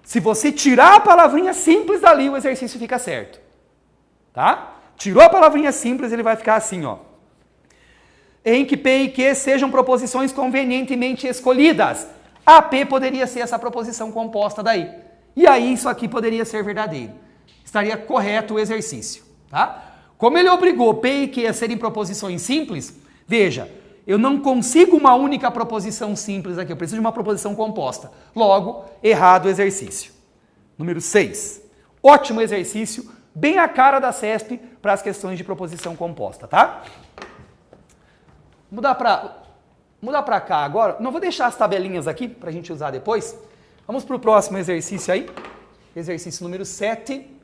Se você tirar a palavrinha simples dali, o exercício fica certo. Tá? Tirou a palavrinha simples, ele vai ficar assim, ó. Em que P e Q sejam proposições convenientemente escolhidas. A P poderia ser essa proposição composta daí. E aí isso aqui poderia ser verdadeiro. Estaria correto o exercício. Tá? Como ele obrigou P e Q a serem proposições simples, veja, eu não consigo uma única proposição simples aqui, eu preciso de uma proposição composta. Logo, errado o exercício. Número 6. Ótimo exercício, bem a cara da CESP para as questões de proposição composta, tá? Mudar para cá agora. Não vou deixar as tabelinhas aqui para a gente usar depois. Vamos para o próximo exercício aí. Exercício número 7.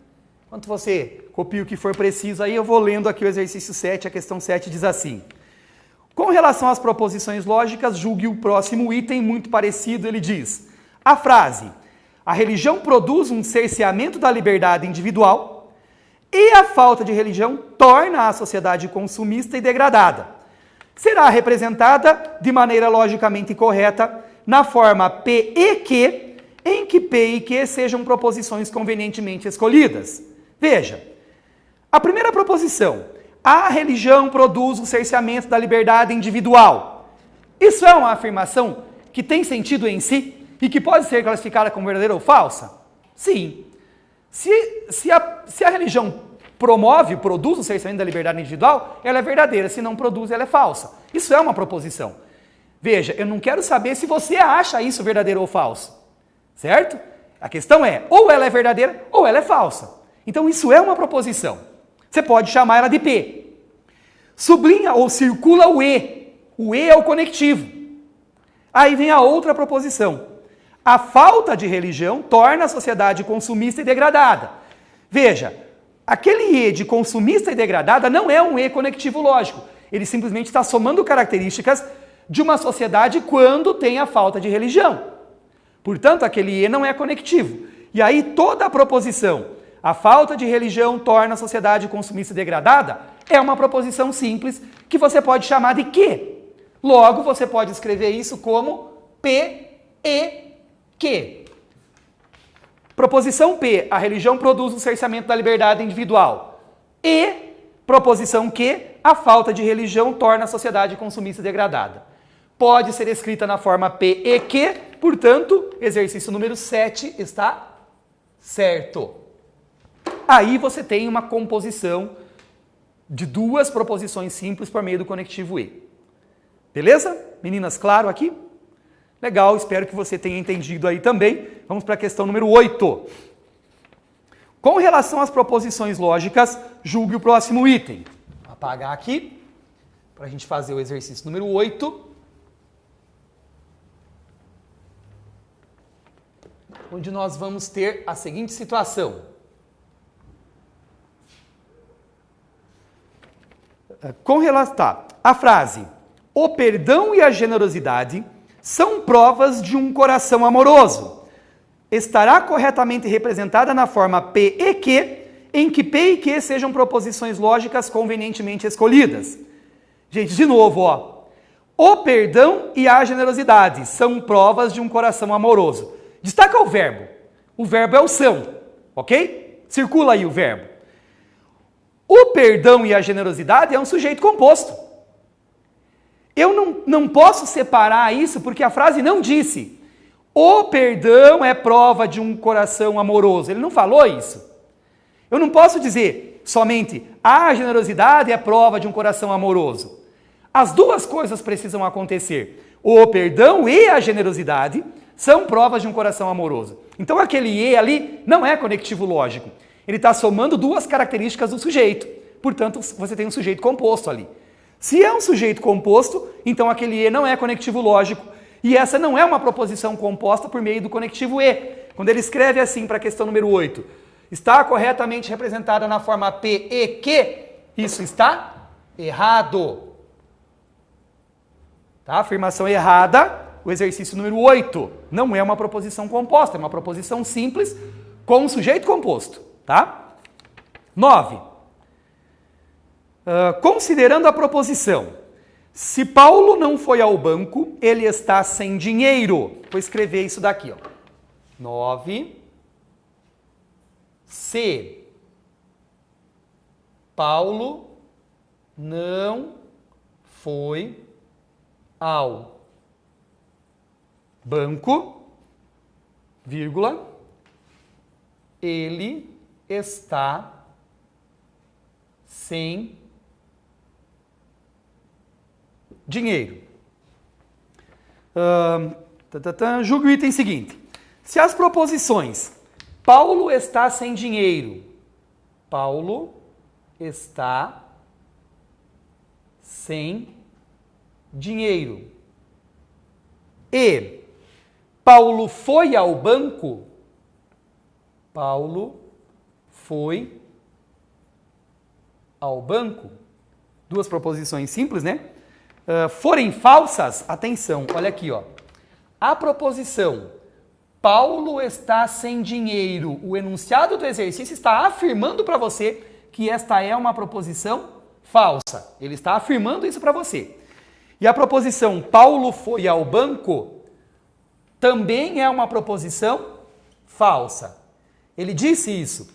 Enquanto você copia o que for preciso aí, eu vou lendo aqui o exercício 7. A questão 7 diz assim. Com relação às proposições lógicas, julgue o próximo item muito parecido. Ele diz, a frase, a religião produz um cerceamento da liberdade individual e a falta de religião torna a sociedade consumista e degradada. Será representada de maneira logicamente correta na forma P e Q, em que P e Q sejam proposições convenientemente escolhidas. Veja, a primeira proposição, a religião produz o cerceamento da liberdade individual. Isso é uma afirmação que tem sentido em si e que pode ser classificada como verdadeira ou falsa? Sim. Se a religião produz o cerceamento da liberdade individual, ela é verdadeira. Se não produz, ela é falsa. Isso é uma proposição. Veja, eu não quero saber se você acha isso verdadeiro ou falso. Certo? A questão é, ou ela é verdadeira ou ela é falsa. Então isso é uma proposição. Você pode chamar ela de P. Sublinha ou circula o E. O E é o conectivo. Aí vem a outra proposição. A falta de religião torna a sociedade consumista e degradada. Veja, aquele E de consumista e degradada não é um E conectivo lógico. Ele simplesmente está somando características de uma sociedade quando tem a falta de religião. Portanto, aquele E não é conectivo. E aí toda a proposição, a falta de religião torna a sociedade consumista e degradada, é uma proposição simples que você pode chamar de Q. Logo, você pode escrever isso como P e Q. Proposição P, a religião produz o cerceamento da liberdade individual. E, proposição Q, a falta de religião torna a sociedade consumista e degradada. Pode ser escrita na forma P e Q, portanto, exercício número 7 está certo. Aí você tem uma composição de duas proposições simples por meio do conectivo E. Beleza? Meninas, claro aqui? Legal, espero que você tenha entendido aí também. Vamos para a questão número 8. Com relação às proposições lógicas, julgue o próximo item. Vou apagar aqui. para a gente fazer o exercício número 8. Onde nós vamos ter a seguinte situação. Com relação à frase, o perdão e a generosidade são provas de um coração amoroso. Estará corretamente representada na forma P e Q, em que P e Q sejam proposições lógicas convenientemente escolhidas. Gente, de novo, ó. O perdão e a generosidade são provas de um coração amoroso. Destaca o verbo. O verbo é o são, ok? Circula aí o verbo. O perdão e a generosidade é um sujeito composto. Eu não posso separar isso porque a frase não disse. O perdão é prova de um coração amoroso. Ele não falou isso. Eu não posso dizer somente a generosidade é prova de um coração amoroso. As duas coisas precisam acontecer. O perdão e a generosidade são provas de um coração amoroso. Então aquele e ali não é conectivo lógico. Ele está somando duas características do sujeito. Portanto, você tem um sujeito composto ali. Se é um sujeito composto, então aquele e não é conectivo lógico. E essa não é uma proposição composta por meio do conectivo e. Quando ele escreve assim para a questão número 8, está corretamente representada na forma P e Q, isso está errado. Tá? Afirmação errada, o exercício número 8. Não é uma proposição composta, é uma proposição simples com um sujeito composto. Tá? 9. Considerando a proposição, se Paulo não foi ao banco, ele está sem dinheiro. Vou escrever isso daqui, ó. 9. Se Paulo não foi ao banco, vírgula, ele está sem dinheiro. Julgue o item seguinte. Se as proposições Paulo está sem dinheiro, Paulo está sem dinheiro, e Paulo foi ao banco, Paulo foi ao banco, duas proposições simples, né? Forem falsas, atenção, olha aqui, ó. A proposição Paulo está sem dinheiro, o enunciado do exercício está afirmando para você que esta é uma proposição falsa. Ele está afirmando isso para você. E a proposição Paulo foi ao banco também é uma proposição falsa. Ele disse isso.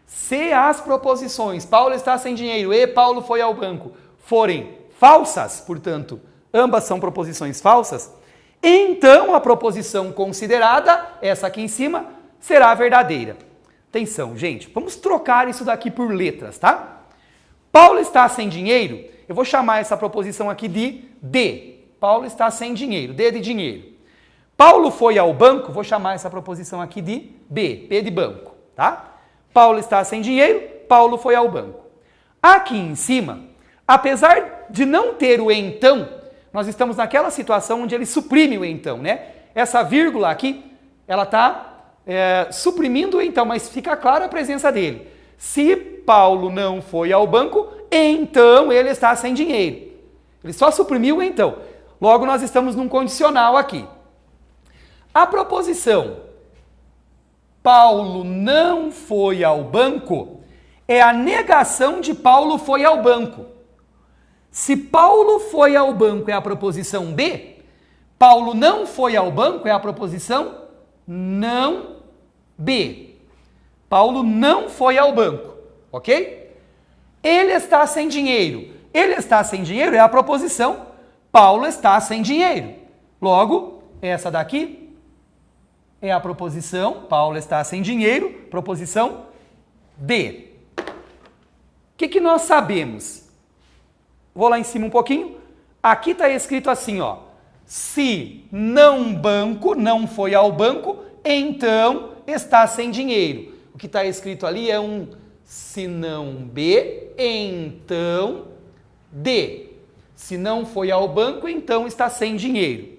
Se as proposições Paulo está sem dinheiro e Paulo foi ao banco forem falsas, portanto, ambas são proposições falsas, então a proposição considerada, essa aqui em cima, será verdadeira. Atenção, gente, vamos trocar isso daqui por letras, tá? Paulo está sem dinheiro, eu vou chamar essa proposição aqui de D. Paulo está sem dinheiro, D de dinheiro. Paulo foi ao banco, vou chamar essa proposição aqui de B, P de banco, tá? Paulo está sem dinheiro, Paulo foi ao banco. Aqui em cima, apesar de não ter o então, nós estamos naquela situação onde ele suprime o então, né? Essa vírgula aqui, ela está suprimindo o então, mas fica clara a presença dele. Se Paulo não foi ao banco, então ele está sem dinheiro. Ele só suprimiu o então. Logo, nós estamos num condicional aqui. A proposição Paulo não foi ao banco é a negação de Paulo foi ao banco. Se Paulo foi ao banco é a proposição B, Paulo não foi ao banco é a proposição não B. Paulo não foi ao banco, ok? Ele está sem dinheiro. Ele está sem dinheiro é a proposição Paulo está sem dinheiro. Logo, essa daqui é a proposição Paulo está sem dinheiro, proposição D. O que nós sabemos? Vou lá em cima um pouquinho. Aqui está escrito assim, ó. Se não banco, não foi ao banco, então está sem dinheiro. O que está escrito ali é um se não B, então D. Se não foi ao banco, então está sem dinheiro.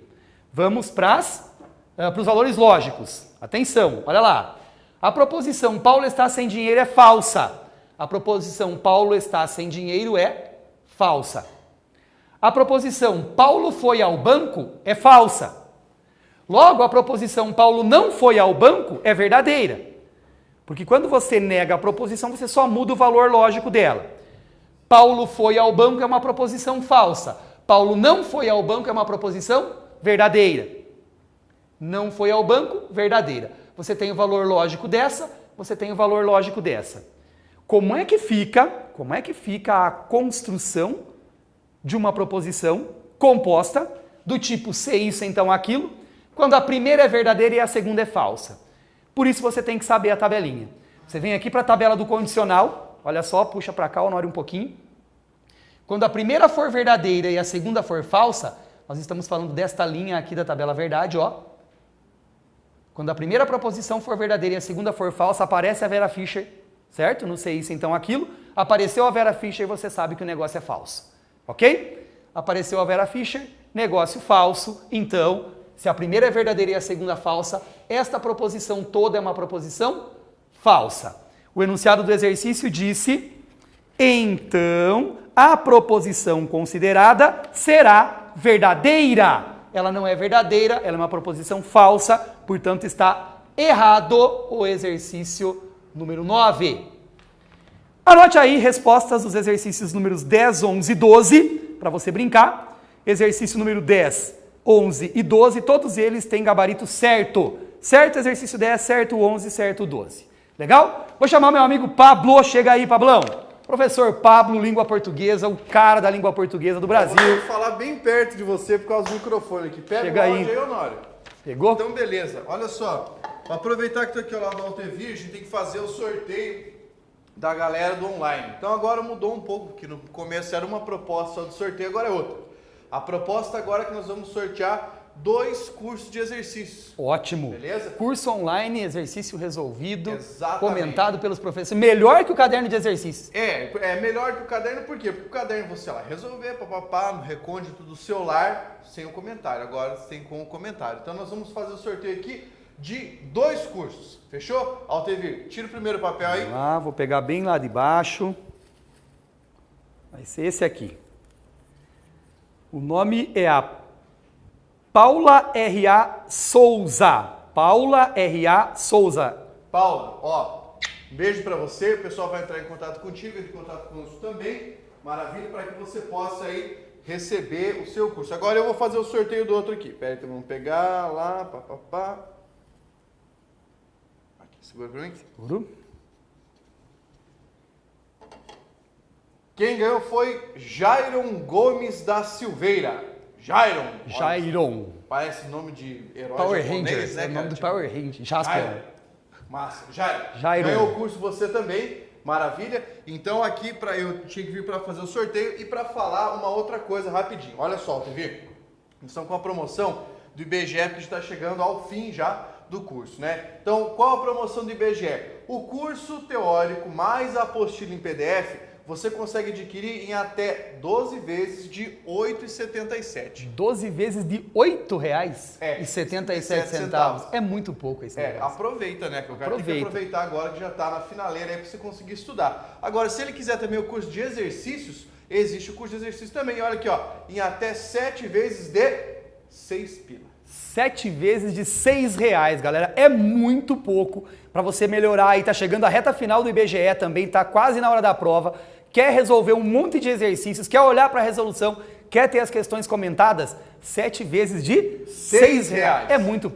Vamos para os valores lógicos. Atenção, olha lá. A proposição Paulo está sem dinheiro é falsa. A proposição Paulo está sem dinheiro é falsa. A proposição Paulo foi ao banco é falsa. Logo, a proposição Paulo não foi ao banco é verdadeira. Porque quando você nega a proposição, você só muda o valor lógico dela. Paulo foi ao banco é uma proposição falsa. Paulo não foi ao banco é uma proposição verdadeira. Não foi ao banco, verdadeira. Você tem o valor lógico dessa, você tem o valor lógico dessa. Como é que fica a construção de uma proposição composta do tipo se isso, então aquilo, quando a primeira é verdadeira e a segunda é falsa? Por isso você tem que saber a tabelinha. Você vem aqui para a tabela do condicional, olha só, puxa para cá, honore um pouquinho. Quando a primeira for verdadeira e a segunda for falsa, nós estamos falando desta linha aqui da tabela verdade, ó. Quando a primeira proposição for verdadeira e a segunda for falsa, aparece a Vera Fischer, certo? Não sei isso, então aquilo. Apareceu a Vera Fischer e você sabe que o negócio é falso, ok? Apareceu a Vera Fischer, negócio falso, então, se a primeira é verdadeira e a segunda falsa, esta proposição toda é uma proposição falsa. O enunciado do exercício disse, então, a proposição considerada será verdadeira. Ela não é verdadeira, ela é uma proposição falsa, portanto está errado o exercício número 9. Anote aí respostas dos exercícios números 10, 11 e 12, para você brincar. Exercício número 10, 11 e 12, todos eles têm gabarito certo. Certo exercício 10, certo 11, certo 12. Legal? Vou chamar meu amigo Pablo, chega aí, Pablão. Professor Pablo, língua portuguesa, o cara da língua portuguesa do Brasil. Eu vou falar bem perto de você por causa do microfone aqui. Pega Chega o áudio aí. aí, Honório. Pegou? Então, beleza. Olha só. Pra aproveitar que tô aqui ao lado do AltEV, a gente tem que fazer o sorteio da galera do online. Então agora mudou um pouco, porque no começo era uma proposta só de sorteio, agora é outra. A proposta agora é que nós vamos sortear 2 cursos de exercícios. Ótimo. Beleza? Curso online, exercício resolvido, Exatamente. comentado pelos professores. Melhor que o caderno de exercícios. É melhor que o caderno, por quê? Porque o caderno você lá resolver, papapá, no recôndito do celular, sem o comentário. Agora tem com o comentário. Então nós vamos fazer o sorteio aqui de 2 cursos. Fechou? AltEV, tira o primeiro papel aí. Vamos lá, vou pegar bem lá de baixo. Vai ser esse aqui. O nome é a Paula R.A. Souza. Paula R.A. Souza. Paula, ó, um beijo pra você. O pessoal vai entrar em contato contigo, em contato conosco também. Maravilha, para que você possa aí receber o seu curso. Agora eu vou fazer o sorteio do outro aqui. Pera aí, então vamos pegar lá, papapá. Aqui, segura pra mim. Seguro. Quem ganhou foi Jairon Gomes da Silveira. Jairon. Jairon. Parece nome de herói Power japonês, Rangers, né, é o nome cara? do Power Rangers. Jasper. Jairon. Massa. Jairon. Jairon. Ganhou o curso você também. Maravilha. Então aqui eu tinha que vir para fazer o sorteio e para falar uma outra coisa rapidinho. Olha só, TV. Nós estamos com a promoção do IBGE que está chegando ao fim já do curso, né? Então, qual a promoção do IBGE? O curso teórico mais a apostila em PDF você consegue adquirir em até 12 vezes de R$ 8,77. 12 vezes de R$ 8,77. É muito pouco esse negócio. Aproveita, né? Que o cara tem que aproveitar agora que já está na finaleira aí para você conseguir estudar. Agora, se ele quiser também o curso de exercícios, existe o curso de exercícios também. Olha aqui, ó, em até 7 vezes de 6 pila. 7 vezes de R$ 6,00, galera. É muito pouco para você melhorar aí. Tá chegando a reta final do IBGE também, tá quase na hora da prova. Quer resolver um monte de exercícios, quer olhar para a resolução, quer ter as questões comentadas? 7 vezes de R$ 6,00. É muito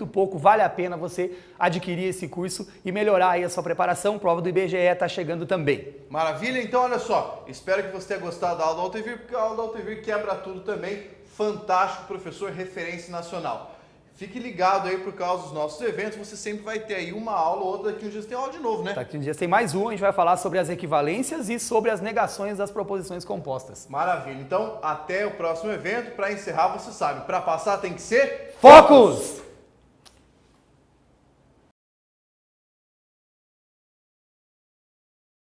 pouco. Vale a pena você adquirir esse curso e melhorar aí a sua preparação. Prova do IBGE está chegando também. Maravilha? Então, olha só. Espero que você tenha gostado da aula do AltEV, porque a aula do AltEV quebra tudo também. Fantástico, professor, referência nacional. Fique ligado aí por causa dos nossos eventos, você sempre vai ter aí uma aula ou outra, daqui uns dias tem aula de novo, né? Daqui uns dias tem mais uma, a gente vai falar sobre as equivalências e sobre as negações das proposições compostas. Maravilha, então até o próximo evento. Para encerrar, você sabe, para passar tem que ser... Focus!